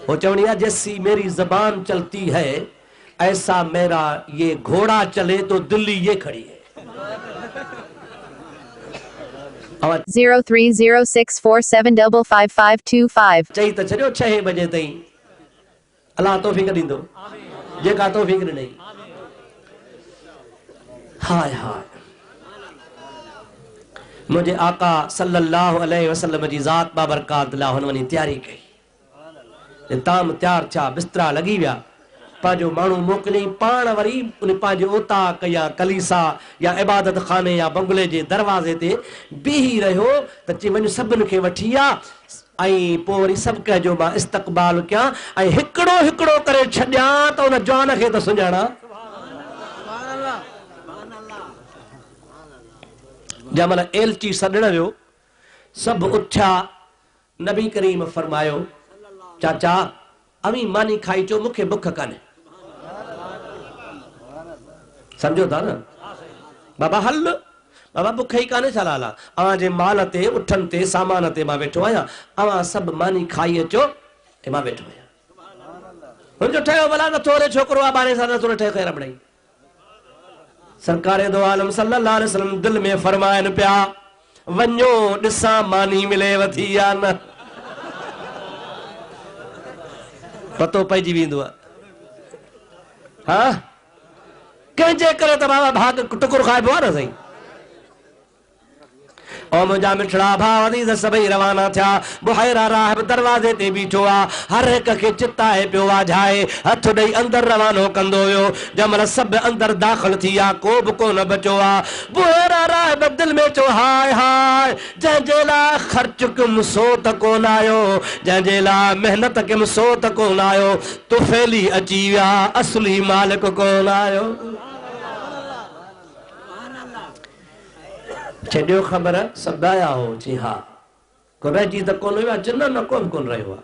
वो चवनिया जैसी मेरी जबान चलती है ऐसा मेरा ये घोड़ा चले तो दिल्ली ये खड़ी है। 030647555525 चई त छॾियो 6 बजे ताईं। अल्लाह तौफीक ॾींदो, जेका तौफीक ॾिनई। हाय हाय, मुझे आका सल्लल्लाहु अलैहि वसल्लम जी ज़ात बाबरकात ला हुन वनी तैयारी कई। ताम तैयार थिया, बिस्तरा लगी विया, पंहिंजो माण्हू मोकिलियईं, पाण वरी उन पंहिंजे ओताक या कलीसा या इबादत खाने या बंगले जे दरवाज़े ते बीही रहियो त चई वञ सभिनि खे वठी आ, ऐं पोइ वरी सभु कंहिंजो मां इस्तक़बाल कयां ऐं हिकिड़ो हिकिड़ो करे छॾियां त उन जवान खे त सुञाणा। जंहिं महिल एलची सॾण वियो, सभु उथिया। नबी करीम फरमायो, चाचा अवी मानी खाई चो, मूंखे बुख कान्हे। समझो था न बाबा? हल बाबा बुख ही कान्हे, छा लाला अवां जे माल ते उठन ते सामान ते मां वेठो आहियां, अवां सभु मानी खाई अचो ऐं मां वेठो आहियां। हुनजो ठहियो भला नथो वरे छोकिरो आहे, 12 साल नथो ठहे, ख़ैर बणाई। सरकारे दो आलम सल्लल्लाहु अलैहि वसल्लम दिल में फरमाइन पिया, वञो ॾिसां मानी मिलेव थी या न। पतो पइजी वेंदो आहे। हाँ कंहिंजे करे त बाबा भाग टुकुर खाइबो आहे न साईं। ओ मुंहिंजा मिठड़ा भाउ अज़ीज़ सभई रवाना थिया। बुहैरा राहिब दरवाज़े ते बीठो आहे, हर हिक खे चिताए पियो वाझाए, हथ ॾेई अंदरि रवानो कंदो हुयो। जंहिं महिल सभु अंदरि दाख़िल थी विया, को बि कोन बचियो आहे। बुहैरा राहिब दिल में चयो, हाय हाय, जंहिंजे लाइ ख़र्च कयुमि सो त कोन आयो, जंहिंजे लाइ महिनत कयुमि सो त कोन आयो, तुफ़ैली अची विया, असली मालिक कोन आयो। छॾियो ख़बर, सभु आया हो? जी हा। को रहिजी त कोन वियो आहे, जिन न कोन रहियो आहे।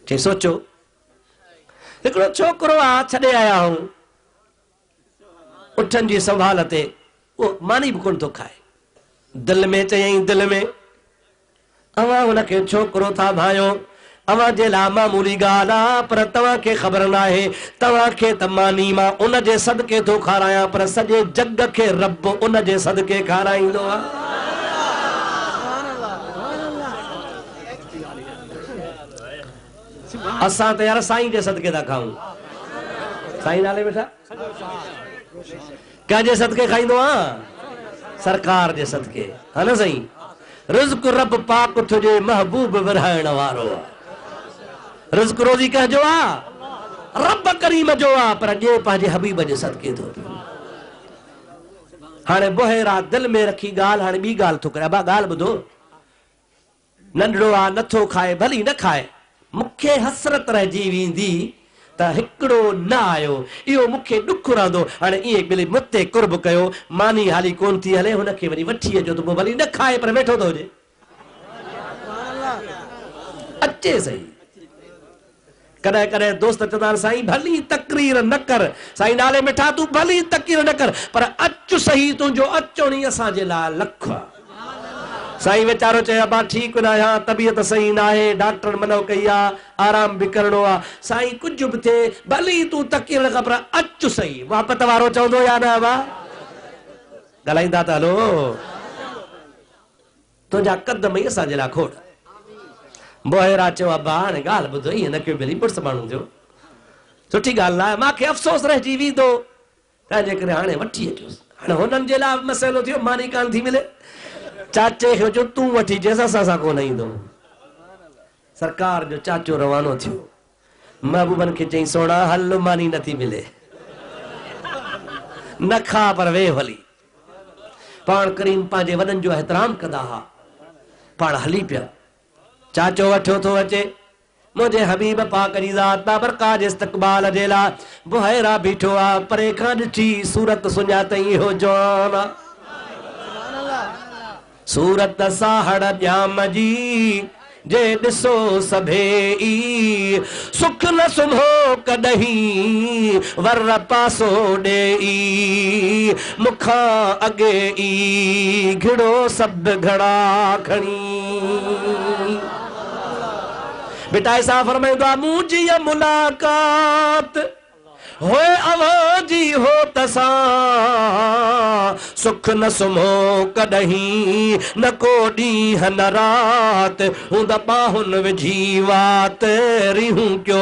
चई सोचो, हिकिड़ो छोकिरो आहे, छॾे आया हूं, उठनि जी संभाल ते, उहो मानी बि कोन थो खाए। दिल में चयईं, दिल में अवां हुनखे छोकिरो था भायो, अवा जे ला मामूली गाला पर तवा के खबर ना है तवा के तमानी मां उन जे सदके तो खाराया पर सजे जग के रब उन जे सदके खाराईंदो आ। असां तो यार साईं जे सदके था खाऊं साईं नाले बेटा क्या जे सदके खाईंदो आ सरकार जे सदके है ना साईं। रिज़्क़ रब पाक तुझे महबूब विरहाइण वारो आ। रिज़्क़ रोज़ी कहजो आ रब करीम जो आ पर जे पंहिंजे हबीब जे सदके थो। हाणे बोहेरा दिल में रखी गाल हाणे ॿी गाल थो करे बा गाल ॿुधो नंढड़ो आ नथो खाए भली न खाए मुखे हसरत रहिजी वेंदी त हिकिड़ो न आयो इहो मूंखे ॾुख रहंदो। हाणे ईअं ॿिली मुते कुर्ब कयो मानी हाली कोन थी हले हुनखे वरी वठी अचो त पोइ भली न खाए पर वेठो थो हुजे अचे सही। कॾहिं कॾहिं दोस्त चवंदा आहिनि साईं भली तकरीर न कर साईं नाले मिठा तूं भली तकरीर न कर पर अचु सही तुंहिंजो अचण ई असांजे लाइ लख आहे। साईं वीचारो चए अबा ठीक न आहियां तबियत सही ना है डॉक्टर मनो कई आ आराम भी करणो आ साईं कुछ भी थे भली तू तकीर न पर अच सही वापत वारो चवंदो या न अबा ॻाल्हाईंदा त हलो तुंहिंजा कदम ई असांजे लाइ खोड़। बोहेरा चयो अबा हाणे ॻाल्हि ॿुधो ईअं न कयो ॿिली पुरुष माण्हू थियो सुठी ॻाल्हि आहे मूंखे अफ़सोस रहिजी वेंदो तंहिंजे करे हाणे वठी अचोसि। हाणे हुननि जे लाइ मसइलो थियो मानी कान थी मिले चाचे खे चयो तूं वठी जंहिंसां असां कोन ईंदो। सरकार जो चाचो रवानो थियो महबूबन खे चई सोना हल मानी नथी मिले न खा पर वे भली पाण करीम पंहिंजे वॾनि जो एहतराम कंदा हा पाण हली पिया चाचो वठियो थो अचे मुझे हबीब पाक जी ज़ात बाबरका जे इस्तक़बाल जे लाइ बुहैरा बीठो आ परे खां ॾिठी सूरत सुञातई हो जवान आ सूरत साहड़ ॼाम जी जे ॾिसो सभेई सुख न सुम्हो कॾहिं वर पासो ॾेई मुखां अॻे ई घिड़ो सभु घड़ा खणी बेटा ऐसा फरमाईंदो आहे मुंहिंजी मुलाकात होए अवाजी हो तसा सुख न सुम्हो कॾहिं न को ॾींहं न रात हूंदा पाहुन विझी वात रिहूं क्यो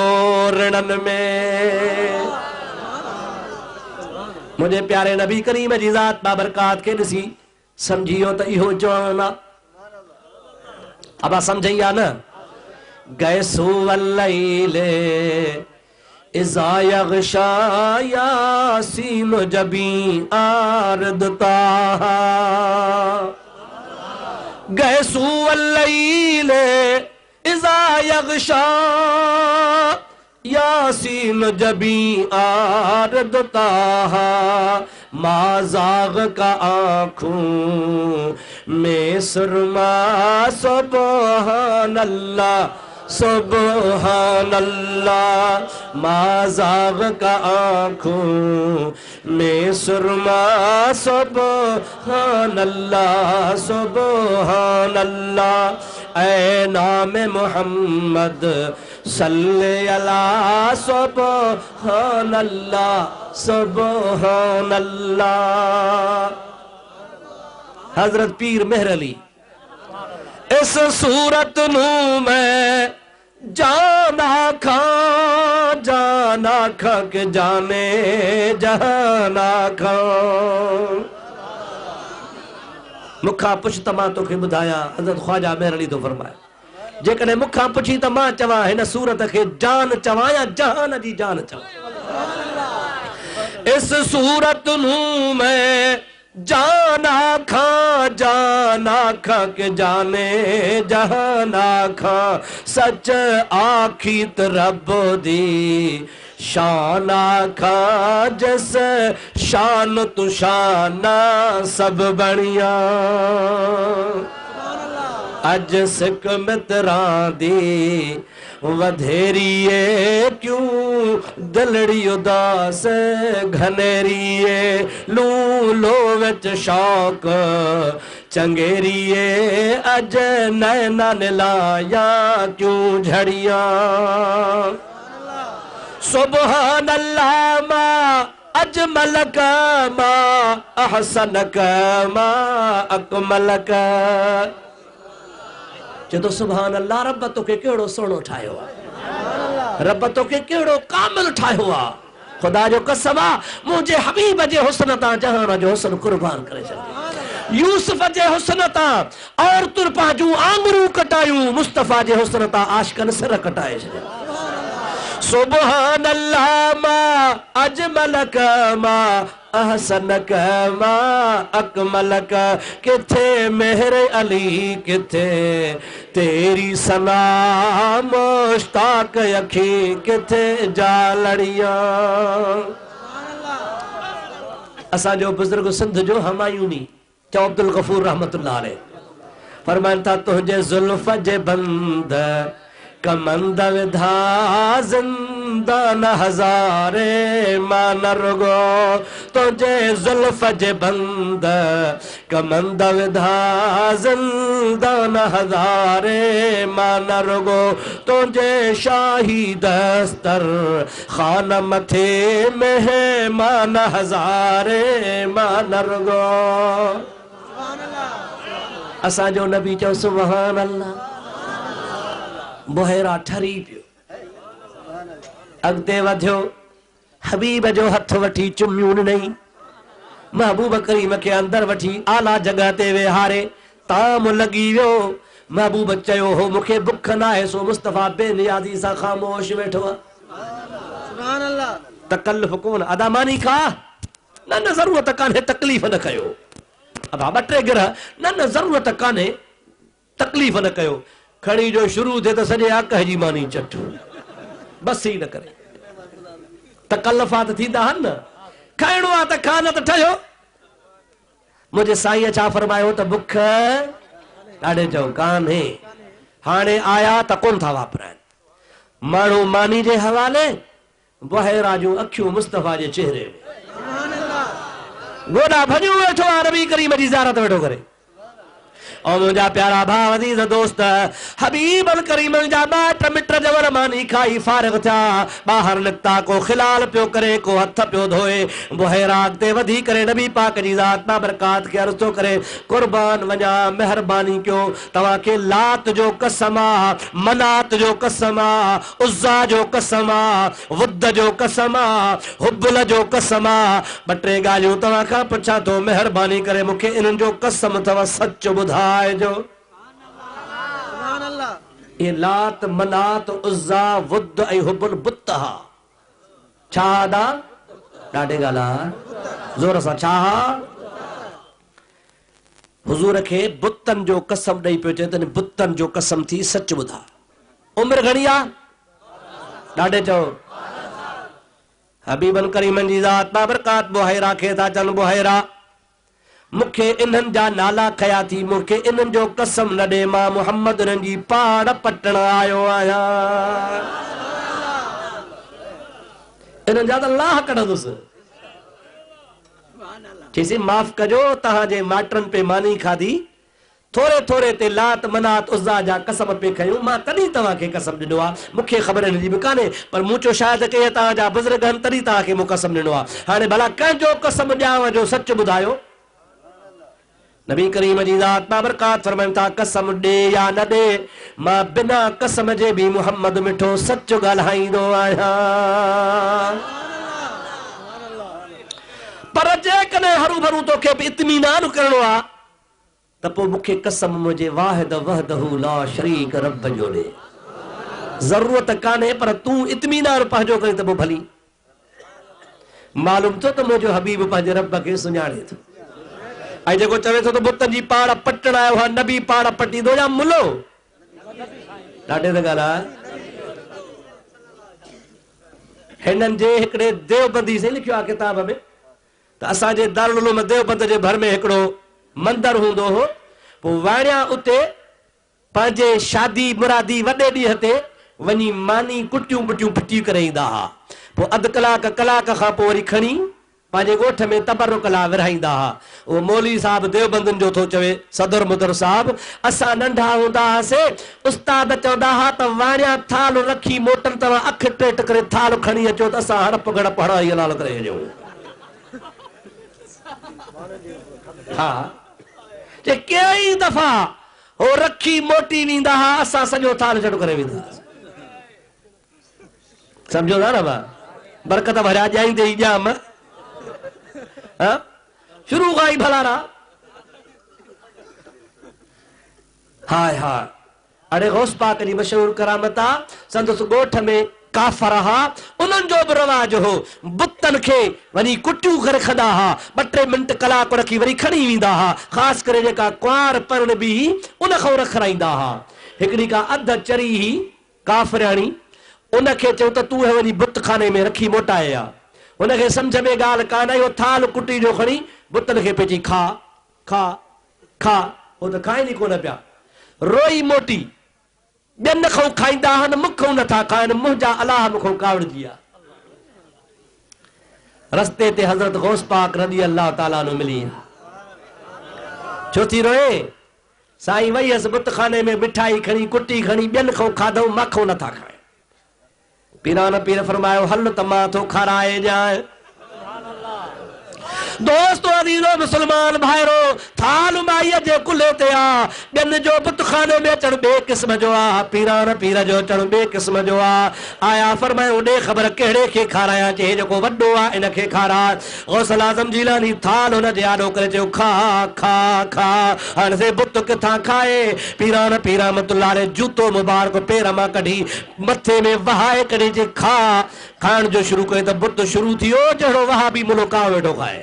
ऋणन में। मुझे प्यारे नबी करीम जी ज़ात बाबरकात के ॾिसी समझियो त इहो चवण अब समझई आ न गैसु वल्लैले इज़ा यग़शा यासीन जबी आरदता गैसु वल्लैले इज़ा यग़शा यासीन जबी आरदता मा ज़ाग़ का आँखों में सुरमा सुबहान अल्लाह सुबहान अल्लाह मा ज़ाग़ का आँखों में सुरमा सुबहान अल्लाह सुबहान अल्लाह ऐ नाम मोहम्मद सल्ले अला सुबहान अल्लाह सुबहान अल्लाह। हजरत पीर मेहर अली इस सूरत नू मैं जाना खा के जाने जहाना खा मुखा पुछ त मां तोखे ॿुधाया हज़रत ख्वाजा मेहर अली तो फरमाए जेकॾहिं मुखा पुछी त मां चवां हिन सूरत खे जान चवां या जहान जी जान चवां। इस सूरत नू मैं जाना खा के जाने जहाना खा सच आखी त रब दी शान आखा जस शान तू शाना सब बणिया अज सिक मित्रां दी वधेरिए क्यों दलड़ी उदास घनेरिए लू लो विच शौक चंगेरिए अज नैना ने लाया क्यों झड़िया सुबहान अल्लाह मा अजमल मा अहसन मा अकमल चतो सुभान अल्लाह रब तोखे केड़ो सोनो ठायो आ रब तोखे केड़ो कामिल ठायो आ खुदा जो कसम आ मुझे हबीब जे हुस्न ता जहान जो हुस्न कुर्बान करे छॾियो यूसुफ जे हुस्न ता और तुर पाजू आंगरू कटायूं मुस्तफा जे हुस्न ता आशिकन सिर कटाए छॾिया सुभान अल्लाह मा अजमल मा अहसन मा अकमल किथे मेहर अली किथे तेरी सना मुश्ताक अखी किथे जालड़िया असांजो बुजुर्ग सिंध जो हमायूनी चौ अब्दुल गफूर रहमतुल्लाह अलैह फरमाइन था तुझे जुल्फ जे बंद कमंद विधा जिंदान हजारे मान रुगो तुझे जुल्फ जे बंद कमंद विधा जिंदान हजारे मान रुगो तुझे शाही दस्तर खान मथे मेहमान हजारे मान रुगो असांजो नबी चो सुभान अल्लाह बुहेरा ठरी पियो अगते वधियो हबीब जो हथ वठी चुमियूं नहीं महबूब करीम के अंदर वठी आला जगह ते वेहारे ताम लगी वियो महबूब चयो हो मुखे बुख ना है सो मुस्तफा बेनियाज़ी सा खामोश वेठो सुभान अल्लाह तकल्लुफ कोन अदामानी खा न जरूरत काने तकलीफ न कयो अब बटे गिरह न जरूरत काने तकलीफ न कयो खड़ी जो शुरू थे तो सजे अक जी मानी चट बस ही न करे तकल्लुफात थींदा हन न खाइणो आ त खा न त ठहियो मुझे साईं छा फरमायो त बुख ॾाढे चओ कान्हे हाणे आया त कोन था वापराइनि माण्हू मानी जे हवाले बहेरा जूं अखियूं मुस्तफा जे चेहरे में गोॾा भॼियो वेठो आहे नबी करीम जी ज़ियारत वेठो करे और मुझा प्यारा भाव अज़ीज़ दोस्त हबीब अल करीम जा बाट मिट जवर मानी खाई फारिग था बाहर निकता को खिलाल पियो करे को हथ पियो धोए बुहेरा अगते वधी करे नबी पाक जी ज़ात बरकात के अर्ज़ तो करे कुर्बान वञा मेहरबानी कयो तवा के लात जो कसम आ मनात जो कसम आ उज़्ज़ा जो कसम आ वुद्द जो कसम आ हुब्बुल जो कसम आ बटे गालियूं तवा का पुछा तो मेहरबानी करे मुखे इन्हनि जो कसम तवा सच बुधा जो ये लात मनात उज़्ज़ा वुद्द ऐं हुब्बुल बुत्तहा छादा ॾाढे गाला जोर सां छा हुजूर खे बुतन जो कसम ॾेई पियो चए त बुतन जो कसम थी सच ॿुधा उम्र घणी आ ॾाढे चओ हबीबन करीमन जी ज़ात बाबरकात बुहैरा खे था चन बुहैरा मुखे इन्हनि जा नाला खया थी मुखे इन्हनि जो कसम न ॾे मां मोहम्मद उन्हनि जी पाड़ पटण आयो आहियां इन्हनि जा त लाह कढंदुसि चईसि माफ़ कजो तव्हांजे माइटनि पे मानी खाधी थोरे थोरे ते लात मनात उज़्ज़ा जा कसम पे खयूं मां तॾहिं तव्हांखे कसम ॾिनो आहे मूंखे ख़बर हिन जी बि कान्हे पर मूं चयो शायदि के तव्हांजा बुज़ुर्ग आहिनि तॾहिं तव्हांखे मूं कसम ॾिनो आहे हाणे भला कंहिंजो कसम ॾियांव जो सच ॿुधायो नबी करीम जी ज़ात बरकात फरमाइनि था कसम ॾे या न ॾे मां बिना कसम जे बि मोहम्मद मिठो सच ॻाल्हाईंदो आहियां पर जेकॾहिं हरू भरू तोखे बि इत्मीनान करणो आहे त पोइ मूंखे कसम मुंहिंजे वाहिद वहदहू ला शरीक रब जो ॾे ज़रूरत कान्हे पर तूं इत्मीनान पंहिंजो करे त पोइ भली मालूम थो त मुंहिंजो हबीब पंहिंजे रब खे सुञाणे थो ऐं जेको चवे थो त बुतनि जी पाड़ पटण आयो आहे नबी पाड़ पटींदो या मुलो ॾाढे त ॻाल्हि आहे हिननि जे हिकिड़े देवबंदी से लिखियो आहे किताब में त असांजे दारुल उलूम देवबंद जे भर में हिकिड़ो मंदर हूंदो हो पोइ वाणिया उते पंहिंजे शादी मुरादी वॾे ॾींहं ते वञी मानी कुटियूं बुटियूं फिटी करे ईंदा हुआ पोइ अधु कलाक खां पोइ वरी खणी पंहिंजे ॻोठ में तबरुक ला विरहाईंदा हा। उहो मौलवी साहब देवबंदनि जो थो चवे, सदर मुदर साहब, असां नंढा हूंदा हुआसीं, उस्ताद चवंदा हा त वाणिया थाल रखी मोटनि तव्हां अख टेट करे थाल खणी अचो त असां हड़प गड़प हड़ाई हलाल करे वञूं। हा, जे कई दफ़ा हो रखी मोटी वेंदा हा, असां सॼो थाल चढ़ करे वेंदा हुआसीं। सम्झो था न भाउ, बरकत भरिया ॼाईंदे ई ॼाम शुरू खां ई भला रहा। हाय हाय, अड़े गौस पाक जी मशहूर करामत आ, संदसि ॻोठ में काफ़र हा, उन्हनि जो बि रवाज हो, बुतनि खे वञी कुटियूं करे खंदा हा, 2-3 मिंट कलाक रखी वरी खणी वेंदा हा। ख़ासि करे जेका कुंवार पण बि उन खां रखाईंदा हा। हिकिड़ी का अध चरी ही काफ़राणी, उनखे चयो त तूं वञी बुत खाने में रखी मोटाए आ। उनखे सम्झ में ॻाल्हि कान आई, थाल कुटी जो खणी बुतनि खे पंहिंजी खा खा खा, हो त खाइनि ई कोन पिया, रोई मोटी। ॿियनि खां खाईंदा आहिनि, मूंखां नथा खाइनि, मुंहिंजा अलाह मूंखां कावड़जी आहे। रस्ते ते हज़रत गौस पाक रज़ी अल्लाह ताला नु मिली, छो थी रोए? साईं वई हुअसि बुत खाने में, मिठाई खणी कुटी खणी, ॿियनि खां खाधऊं, मूंखां नथा खाइनि। पीरान पीर फरमायो हल त मां थो खाराए ॼाए। दोस्तो अज़ीज़ो मुसलमान भाइरो, थाल माईअ जे कुल्हे ते आ, ॿियनि जो बुत खाने में अचणु ॿिए क़िस्म जो आ, पीरान पीर जो अचणु ॿिए क़िस्म जो आ। आया फरमायो ॾे ख़बर कहिड़े खे खारायां, चए जेको वॾो आ इन खे खारा। गौसल आज़म जीलानी थाल हुन जे आॾो करे चयो खा खा खा। हाणे से बुत किथां खाए? पीरान पीर रहमतुल्लाह अलैह जूतो मुबारक पेर मां कढी मथे में वहाए करे जे खा खाइण जो शुरू कयो त बुत शुरू थियो, जहिड़ो वहा बि मुलो काव वेठो खाए।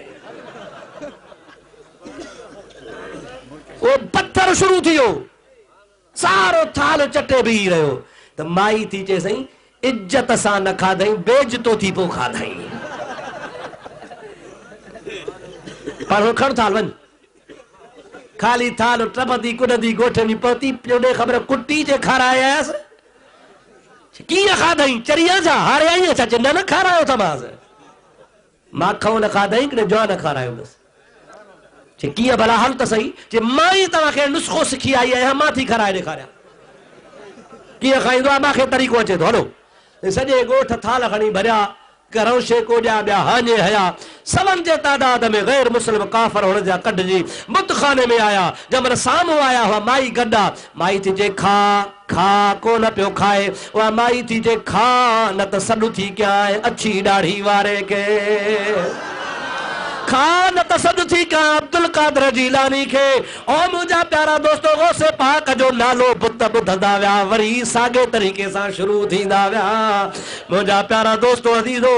वो पत्थर शुरू थियो, सारो थाल चटे बीह रहियो त माई थी चए सही इज्जत सां न खाधई, बेइज्जतो थी पोइ खाधई। पर खण थाल वञ, खाली थाल टपंदी कुॾंदी ॻोठ में पहुती, ॾे ख़बर कुटी जे खाराए आयसि। कीअं खाधई? चरिया छा हारे आई छा? न खारायो अथमांसि, माखऊं न खाधई कि जो न खारायोसि। चे कीअं भला? हल त सही, जे मां ई तव्हांखे नुस्ख़ो सिखी आई आहियां, मां थी खाराए ॾेखारियां कीअं खाईंदो आहे, मूंखे तरीक़ो अचे थो। हलो, सॼे ॻोठ थाल खणी भरिया, करऊं शेको ॾिया ॿिया हाञे हया, सवनि जे तादाद में गैर मुस्लिम काफ़र हुन जा कढिजी बुत खाने में आया। जंहिं महिल साम्हूं आया हुआ माई गॾा, माई थी चए खा खा, कोन पियो खाए। उहा माई थी चए खा न त सॾु थी कयां अछी ॾाढ़ी वारे खे, खा न त सॾु थी कयां अब्दुल कादर जीलानी खे। ओ मुंहिंजा प्यारा दोस्तो, गौसे पाक जो नालो बुत ॿुधंदा विया, वरी साॻे तरीक़े सां शुरू थींदा विया। मुंहिंजा प्यारा दोस्तो अज़ीज़ो,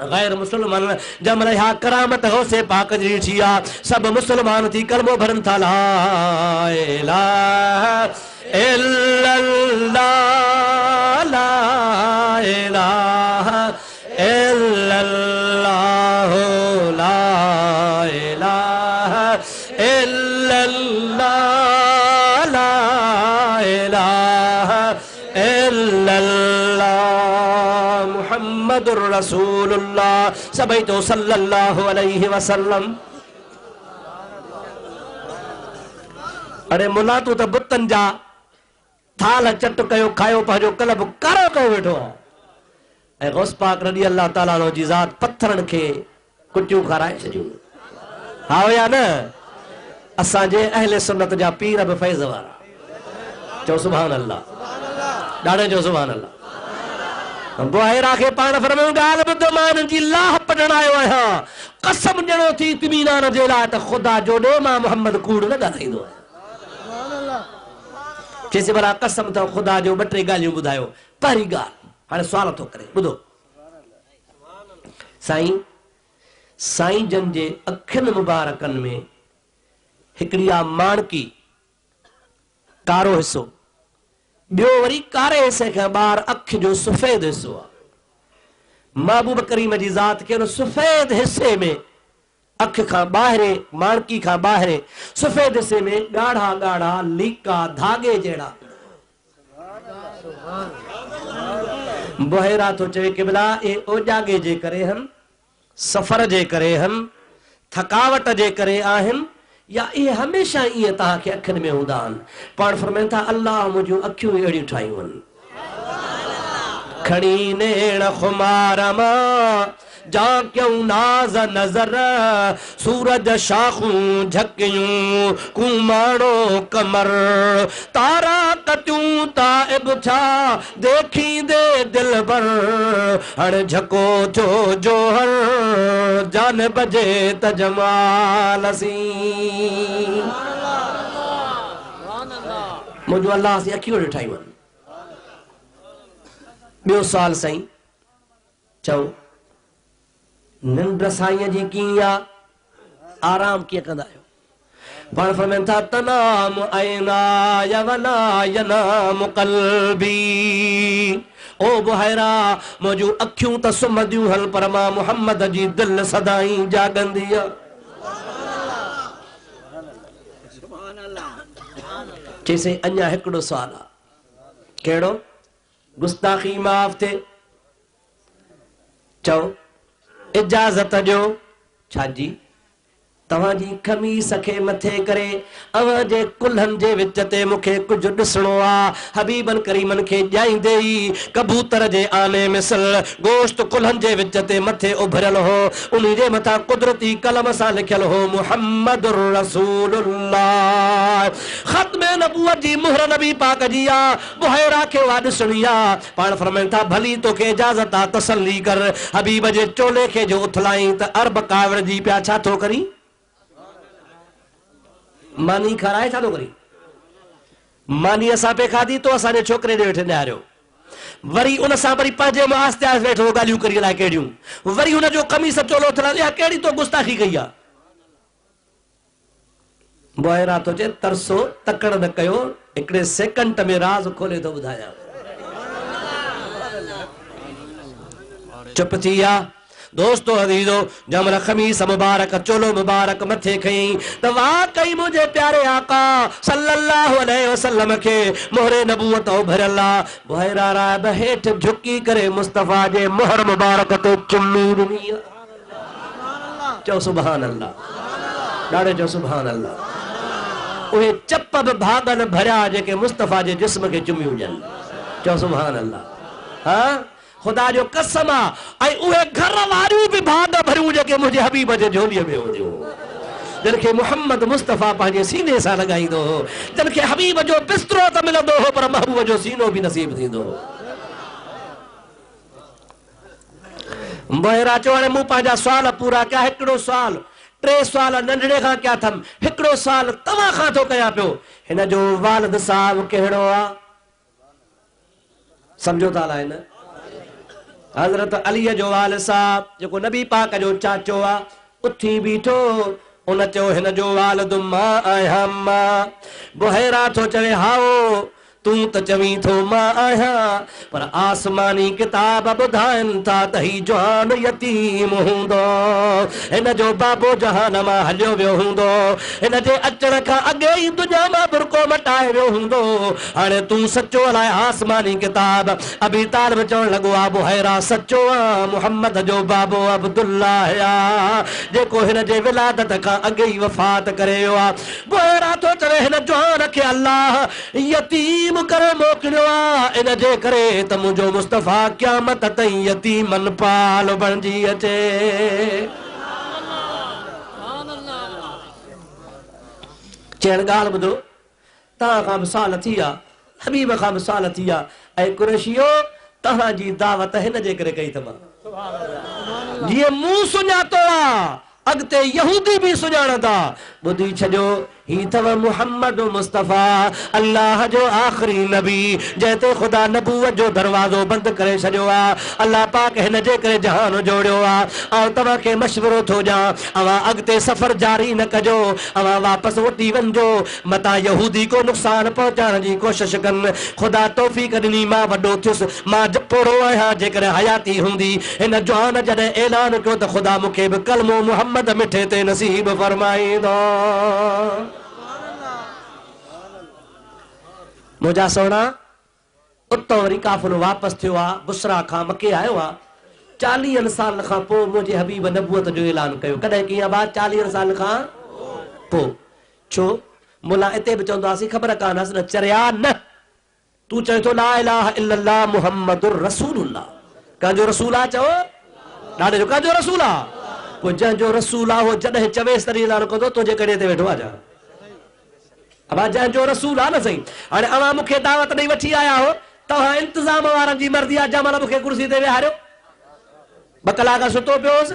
गैर मुसलमान जंहिं महिल इहा करामत गौसे पाक जी ॾिठी आहे, सभु मुसलमान थी कलमो भरनि था, ला इलाहा इल्लल्लाह ला इलाहा इल्लल्लाह ला इलाहा इल्लल्लाह ला इलाहा इल्लल्लाह मुहम्मदुर रसूलुल्लाह। सभई तो सल्लल्लाहु अलैहि वसल्लम। अरे मुला तू त बुतन जा थाल चट कयो, खायो, पंहिंजो कलब कारो कयो वेठो आहे। ऐं गौस पाक रज़ी अल्लाह ताला अन्हु जी ज़ात पत्थरनि खे कुटियूं खाराए छॾियूं। हा या न? असांजे अहले सुन्नत जा पीर बि फैज़ वारा। चओ सुभान अल्लाह, ॾाढे चओ सुभान अल्लाह। बुहैरा खे पाण फरमायूं ॻाल्हि ॿुधो, मां हिननि जी लाह पढ़ण आयो आहियां, कसम ॾियणो थी इत्मीनान जे लाइ त ख़ुदा जो ॾे मां मोहम्मद कूड़ न ॻाल्हाईंदो आहियां। चइसि भला कसम अथव ख़ुदा जो, 2-3 ॻाल्हियूं ॿुधायो। पहिरीं ॻाल्हि, हाणे सुवाल थो करे ॿुधो, साईं साईं जन जे अखियुनि मुबारकनि में हिकिड़ी आहे माणकी, कारो हिसो, ॿियो वरी कारे हिसे खां ॿाहिरि अख जो सफ़ेद हिसो आहे। महबूब करीम जी ज़ात खे उन सफ़ेद हिसे में, अख खां ॿाहिरि, माणकी खां ॿाहिरि सफ़ेद हिसे में ॻाढ़ा ॻाढ़ा लीका धागे जहिड़ा। बुहैरा तो चवे कि भला ए ओजागे जे करे हम सफ़र जे करे हन, थकावट जे करे आहिनि, या इहे हमेशह ईअं तव्हांखे अखियुनि में हूंदा आहिनि। पाण फरमाइनि था अल्लाह मुंहिंजूं अखियूं अहिड़ियूं ठाहियूं आहिनि, खणी नेण खुमार मां जा क्यों नाज़ नज़र, सूरज शाखूं झकियूं कुमाणो कमर, तारा कटियूं ताइब छा देखी दे दिल भर, हण झको जो जोहर जान बजे त जमाल सी। मुंहिंजो अल्लाह सी अखियूं ठाहियूं आहिनि। ॿियो सुवाल साईं, चओ निंड साईं जी कीअं आहे, आराम कीअं कंदा आहियो? पाण फरमाइनि था तनाम ऐनाय वला यनाम क़ल्बी, ओ बुहैरा मुंहिंजूं अखियूं त सुम्हंदियूं हल, पर मां मुहम्मद जी दिलि सदाईं जाॻंदी आहे। चइसे अञा हिकिड़ो सुवाल आहे, कहिड़ो? गुस्ताखी माफ़ थे, चओ इजाज़त ॾियो। छा जी? तव्हांजी खमीस खे मथे करे अव्हां जे कुल्हनि जे विच ते मूंखे कुझु ॾिसणो आहे। हबीबन करीमन खे ॼाईंदे ई कबूतर जे आने मिसल गोश्त कुल्हनि जे विच ते मथे उभरियल हो, उन जे मथां कुदरती कलम सां लिखियल हो मुहम्मदुर रसूलुल्लाह। ख़त्म नबूवत जी मुहर नबी पाक जी आहे, बुहैरा खे वा ॾिसणी आहे। पाण फरमाइनि था भली तोखे इजाज़त आहे, तसल्ली कर। हबीब जे चोले खे जो उथलाई त अरब कावड़ जी पिया छा थो करी? मानी खाराए छा थो करी? मानी असां पे खाधी तो असांजे छोकिरे ॾे वेठे निहारियो, वरी उन सां वरी पंहिंजे में आस्ते आस्ते वेठो ॻाल्हियूं करी अलाए कहिड़ियूं, वरी हुनजो कमीस चोलो थला या कहिड़ी तो गुस्ताखी कई आहे। बुहैरा तो चए तरसो तकड़ न कयो, हिकिड़े सेकंड में राज़ खोले थो ॿुधायां। चुप थी विया। दोस्तो अज़ीज़ो, जमल खमीस मुबारक चोलो मुबारक मथे खई त वाकई मुझे प्यारे आका सल्लल्लाहु अलैहि वसल्लम के मोहरे नबूवत भरियल आहे। बुहैरा राब हेठ झुकी करे मुस्तफा जे मोहर मुबारक ते चुम्मी ॾिनी। चओ सुभान अल्लाह, ॾाढे चओ सुभान अल्लाह। उहे चप बि भागन भरिया जेके मुस्तफा जे जिस्म खे चुम्मी हुजनि। चओ सुभान अल्लाह। हा खुदा जो कसम आहे। ऐं उहे घर वारियूं बि भाग भरियूं जेके मुंहिंजे हबीब जे झोलीअ में हुयूं, जिनखे मुहम्मद मुस्तफ़ा पंहिंजे सीने सां लॻाईंदो हो, जिनखे हबीब जो बिस्तरो त मिलंदो हो पर महबूब जो सीनो बि नसीब थींदो हो। बुहैरा चयो हाणे मूं पंहिंजा सुवाल पूरा कया। हिकिड़ो सुवाल, टे सुवाल नंढड़े खां कया अथमि, हिकिड़ो सुवाल तव्हां खां थो कयां पियो। हिन जो वालिद साहब कहिड़ो आहे? सम्झो था अलाए न? हज़रत अलीअ जो वाल साहब जेको नबी पाक जो चाचो आहे, उथी बीठो। उन चयो हिन जो वालिद मां आहियां मां। बुहैरा थो चवे हाओ तूं त चवीं थो मां आहियां, पर आसमानी किताब ॿुधाइनि था त ही जवान यतीम हूंदो, हिन जो बाबो जहान मां हलियो वियो हूंदो, हिन जे अचण खां अॻे ई दुनिया मां बुरको मटाए वियो हूंदो। हाणे तूं सचो अलाए आसमानी किताब? अबी तालिब चवण लॻो आहे बुहैरा सचो आहे, मुहम्मद जो बाबो अब्दुल्लाह आहे जेको हिन जे विलादत खां अॻे ई वफ़ात करे वियो आहे। बुहैरा थो चवे हिन जवान खे अल्लाह यतीम करे मोकिलियो आहे, इन जे करे त मुंहिंजो मुस्तफ़ा क़यामत ताईं यतीमन पाल बणिजी अचे। चइण ॻाल्हि ॿुधो, तव्हां खां बि साल थी विया, हबीब खां बि साल थी विया, ऐं कुरैशियो तव्हांजी दावत हिन जे करे कई अथव जीअं मूं सुञातो आहे, अॻिते यहूदी बि सुञाणंदा। ॿुधी छॾियो, ही अथव मुहम्मद मुस्तफ़ा, अल्लाह जो आख़िरी नबी, जंहिं ख़ुदा नबूवत जो दरवाज़ो बंदि करे छॾियो आहे। अल्लाह पाक हिन जे करे जहान जोड़ियो आहे। ऐं तव्हांखे मशवरो थो ॾियां, अवां अॻिते सफ़र जारी न कजो, अवां वापसि वठी वञिजो, मतां यहूदी को नुक़सान पहुचाइण जी कोशिशि कनि। ख़ुदा तौफ़ीक़ ॾिनी, मां वॾो थियुसि, मां पोड़ो आहियां, जेकॾहिं हयाती हूंदी। हिन जवान जॾहिं ऐलान कयो त ख़ुदा मूंखे बि कलमो मुहम्मद मिठे ते नसीब फरमाईंदो। मुंहिंजा सोना, उतो वरी काफ़िलो वापसि थियो आहे, बुसरा खां मके आयो आहे। 40 साल खां पोइ मुंहिंजे हबीब नबूअत जो ऐलान कयो। कॾहिं कीअं बात 40 साल खां पोइ? छो मुला इते बि चवंदासीं ख़बर कान्हसि न चरिया न। तू चए थो ला इलाहा इल्लल्लाह मुहम्मदुर रसूलुल्लाह, कंहिंजो रसूल आहे? चओ ॾाढे जो कंहिंजो रसूल आहे? पोइ जंहिंजो रसूल आहे हो जॾहिं चवेसि तॾहिं ऐलान कंदो तुंहिंजे कड़े ते वेठो आहे जा। अब जंहिंजो रसूल आहे न सही। हाणे अवां मूंखे दावत ॾेई वठी आया हो, तव्हां इंतज़ाम वारनि जी मर्ज़ी आहे जंहिं मूंखे कुर्सी ते वेहारियो, 2 कलाक सुतो पियो हुउसि,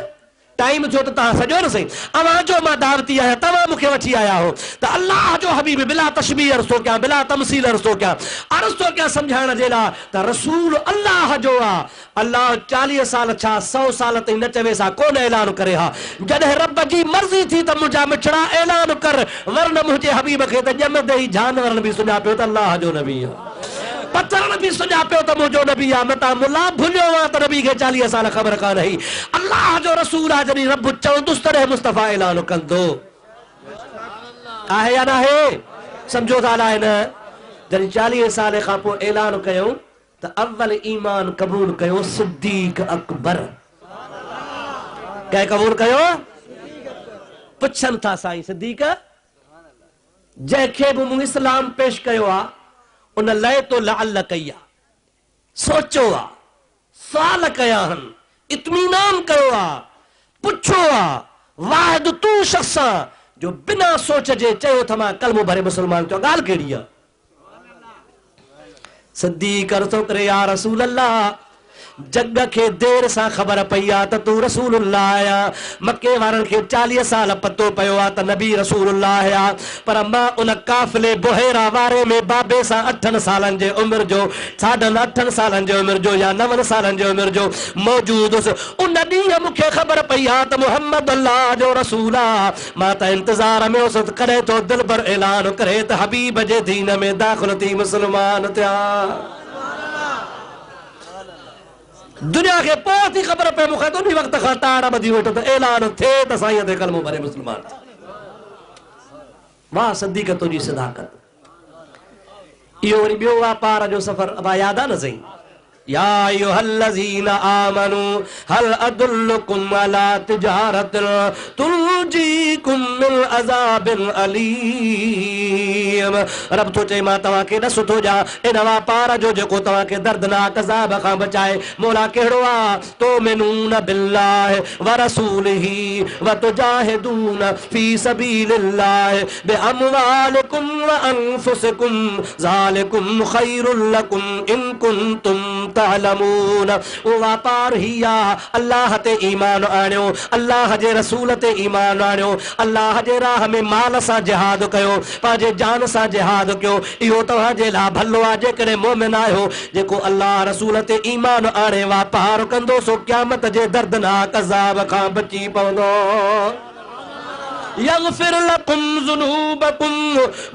टाइम थियो त तव्हां सॼो न सही। अवां जो मां दावती आहियां, तव्हां मूंखे वठी आया हो त अल्लाह जो हबीब बिला तशबीह अर्ज़ थो कयां, बिला तमसील अर्ज़ थो कयां सम्झाइण जे लाइ त रसूल अल्लाह जो आहे। अल्लाह 40 साल छा 100 साल ताईं न चवे सा कोन ऐलान करे हा। जॾहिं रब जी मर्ज़ी थी त मुंहिंजा मिठड़ा ऐलान कर, वरन मुंहिंजे हबीब खे त ॼमंदे ई जानवरनि बि सुञापियो त अल्लाह जो नबी आहे, पत्थरनि बि सुञापियो त मुंहिंजो नबी आहे। मता मुला भुलियो आहे त नबी खे 40 साल ख़बर कान हुई। अल्लाह जो रसूल आहे, जॾहिं रब चवंदुसि तॾहिं मुस्तफ़ा ऐलान कंदो। आहे या न आहे? सम्झो था न? जॾहिं 40 साल खां पोइ ऐलान कयूं त अव्वल ईमान क़बूल कयो सिद्दीक़ अकबर। कंहिं क़बूल कयो? पुछनि था साईं सिद्दीक़ जंहिंखे बि मूं इस्लाम पेश कयो आहे उन लय तो लअल कई आहे, सोचो आहे, सवाल कया आहिनि, इत्मीनान कयो आहे, पुछो आहे, वाहिद तू शख्स जो बिना सोच जे चयो त मां कलमो भरे मुसलमान थियो। ॻाल्हि कहिड़ी आहे? सिद्दीक़ अर्ज़ करे या रसूल अल्लाह, जग खे देर सां ख़बर पई आहे त तू रसूलुल्लाह आया। मके वारनि खे 40 साल पतो पियो आहे त नबी रसूलुल्लाह आया, पर मां उन काफ़िले बुहेरा वारे में बाबे सां 8 सालनि जे उमिरि जो, 8.5 सालनि जे उमिरि जो या 9 सालनि जे उमिरि जो मौजूद हुउसि। उन ॾींहुं मूंखे ख़बर पई आहे त मुहम्मद अल्लाह जो रसूल आहे। मां त इंतज़ार में हुउसि कॾहिं तो दिलबर ऐलान करे त हबीब जे दीन में दाख़िल थी मुसलमान थिया। दुनिया के पोइ थी ख़बर पए मूंखे त उन वक़्त खां ताड़ ॿधी वेठो त ऐलान थिए त साईं ते कलमो भरे मुसलमान। वाह सिद्दीक़ तुंहिंजी सदाकत। इहो वरी ॿियो वापार जो सफ़र अबा यादि आहे न सही? या अय्युहल्लज़ीना आमनू हल अदुल्लुकुम अला तिजारतिन तुंजीकुम मिन अज़ाबिन अलीम। रब तो चए मां तव्हांखे न सुठो ॾियां इन वापार जो जेको तव्हांखे दर्दनाक अज़ाब खां बचाए। मौला कहिड़ो आहे? तुमिनून बिल्लाहि व रसूलिही व तुजाहिदून फी सबीलिल्लाहि बिअमवालिकुम व अनफुसिकुम ज़ालिकुम खैरुल लकुम इन कुंतुम तालमून। वो वापार ही आ अल्लाह ते ईमान आणियो, अल्लाह जे रसूल ते ईमान आणियो, अल्लाह जे राह में माल सां जिहाद कयो, पंहिंजे जान सां जिहाद कयो। इहो तव्हांजे लाइ भलो आहे जेकॾहिं मोमिन आहियो। जेको अल्लाह रसूल ते ईमान आणे वापार कंदो सो क़यामत जे दर्दनाक अज़ाब खां बची पवंदो। यग़फिर लकुम ज़ुनूबकुम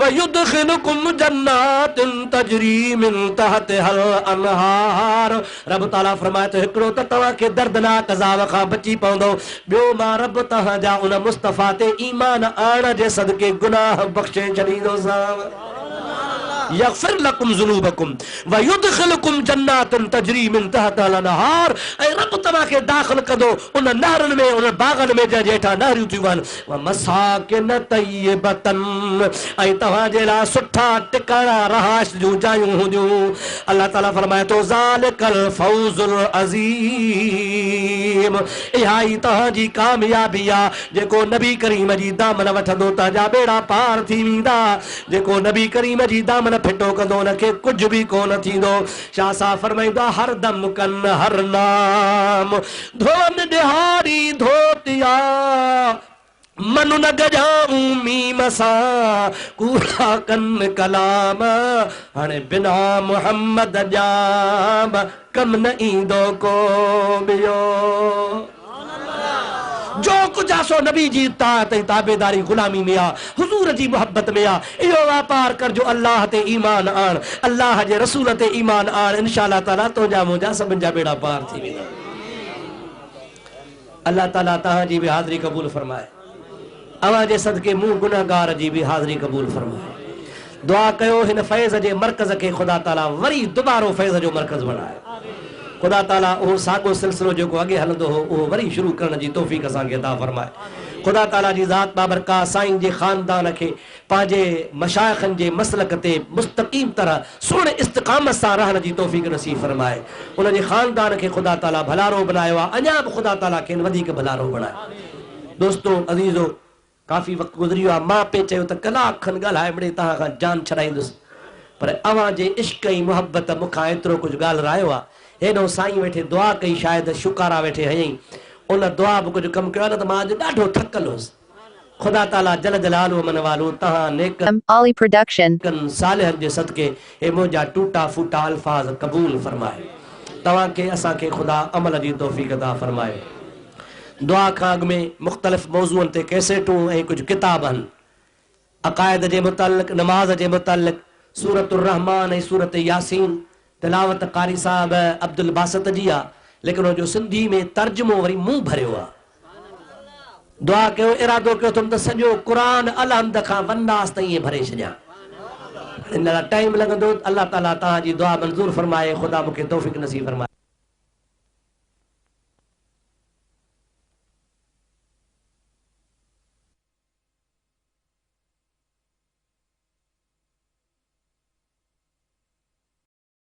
व युदखिलकुम जन्नातिन तजरी मिन तहतिहल अनहार। रब ताला फरमाए तो हिकिड़ो त तव्हांखे दर्दनाक अज़ाब खां बची पवंदो, ॿियो मां रब तव्हांजा उन मुस्तफ़ा ते ईमान आण जे सदके गुनाह बख़्शे छॾींदोसांव। यग़फिर लकुम ज़ुनूबकुम व युदखिलकुम जन्नातिन तजरी मिन तहतिहल अनहार। ऐं रब तव्हांखे दाख़िल कंदो उन नहरुनि में, उन बाग़नि में जंहिं हेठां नहरियूं थियूं वहनि। व मसाकिन तय्यबतन, ऐं तव्हांजे लाइ सुठा टिकाणा रहाइश जूं जायूं हूंदियूं। अल्लाह ताला फरमाए थो ज़ालिकल फौज़ुल अज़ीम। इहा ई तव्हांजी कामयाबी आहे। जेको नबी करीम जी दामन वठंदो तव्हांजा बेड़ा पार थी वेंदा। जेको नबी करीम जी दामन फिटो कंदो उनखे कुझु बि कोन थींदो। शाह साहब फरमाईंदा हर दम कन हर नाम धोन दिहाड़ी धोतिया मनु न गजाऊं मीम सां कूड़ा कन कलाम। हाणे बिना मुहम्मद जाम कम न ईंदो को ॿियो। जो कुछ आसो नबी जी इताअत ऐं ताबेदारी गुलामी में आ, हुजूर जी मोहब्बत में आ। इहो वापार कर जो अल्लाह ते ईमान आण, अल्लाह जे रसूल ते ईमान आण। इंशाअल्लाह ताला तुंहिंजा मुंहिंजा सभिनि जा बेड़ा पार थी वेंदा। अल्लाह ताला तव्हांजी बि हाज़िरी क़बूल फरमाए, अवां जे सदके मूं गुनहगार जी बि हाज़िरी क़बूल फरमाए। दुआ कयो हिन फैज़ जे मरकज़ खे ख़ुदा ताला वरी दुबारो फैज़ जो मरकज़ बनाए। खुदा ताला वो सागो सिलसिलो जो अगे हलंदो हो वो वरी शुरू करण जी तौफीक असांखे अता फरमाए। खुदा ताला जी ज़ात बाबरका साईं जे ख़ानदान खे पंहिंजे मशाइखनि जे मसलक ते मुस्तक़ीम तरह सुहिणे इस्तिक़ामत सां रहण जी तौफीक नसीब फरमाए। उन जे ख़ानदान खे खुदा ताला भलारो बनायो आहे, अञा बि खुदा ताला खे वधीक भलारो बणाए। दोस्तो अज़ीज़ो काफ़ी वक़्तु गुज़रियो आहे, मां पे चयो त कलाक खनि ॻाल्हाए मिड़े तव्हां खां जान छॾाईंदुसि, पर अव्हां जे इश्क ऐं मुहबत मूंखां एतिरो कुझु ॻाल्हि रायो आहे। हेॾो साईं वेठे दुआ कई, शायदि शुकारा वेठे हयईं, उन दुआ बि कुझु कमु कयो न त मां अॼु ॾाढो थकल हुउसि। खुदा ताला जल जलालो मन वालो तव्हां नेकन Ali Production. सालिहनि जे सदके हे मुंहिंजा टूटा फूटा अल्फाज़ क़बूल फरमाए। तव्हांखे असांखे खुदा अमल जी तौफ़ीक़ अता फरमाए। दुआ खां अॻु में मुख़्तलिफ़ मौज़ूअनि ते कैसेटूं ऐं कुझु किताब आहिनि, अक़ाइद जे मुतालिक़, नमाज़ जे मुतालिक़, सूरतुर रहमान ऐं सूरत यासीन। तिलावत कारी साहब अब्दुल बासत जी आहे, लेकिन उनजो सिंधी में तर्जुमो वरी मूं भरियो आहे। दुआ कयो, इरादो कयो तुम त सॼो क़ुरान अलहम्द खां वन्नास ताईं भरे छॾियां। इन लाइ टाइम लॻंदो। अल्लाह ताला तव्हांजी दुआ मंज़ूर फरमाए, ख़ुदा मूंखे तौफ़ीक़ नसीब फरमाए।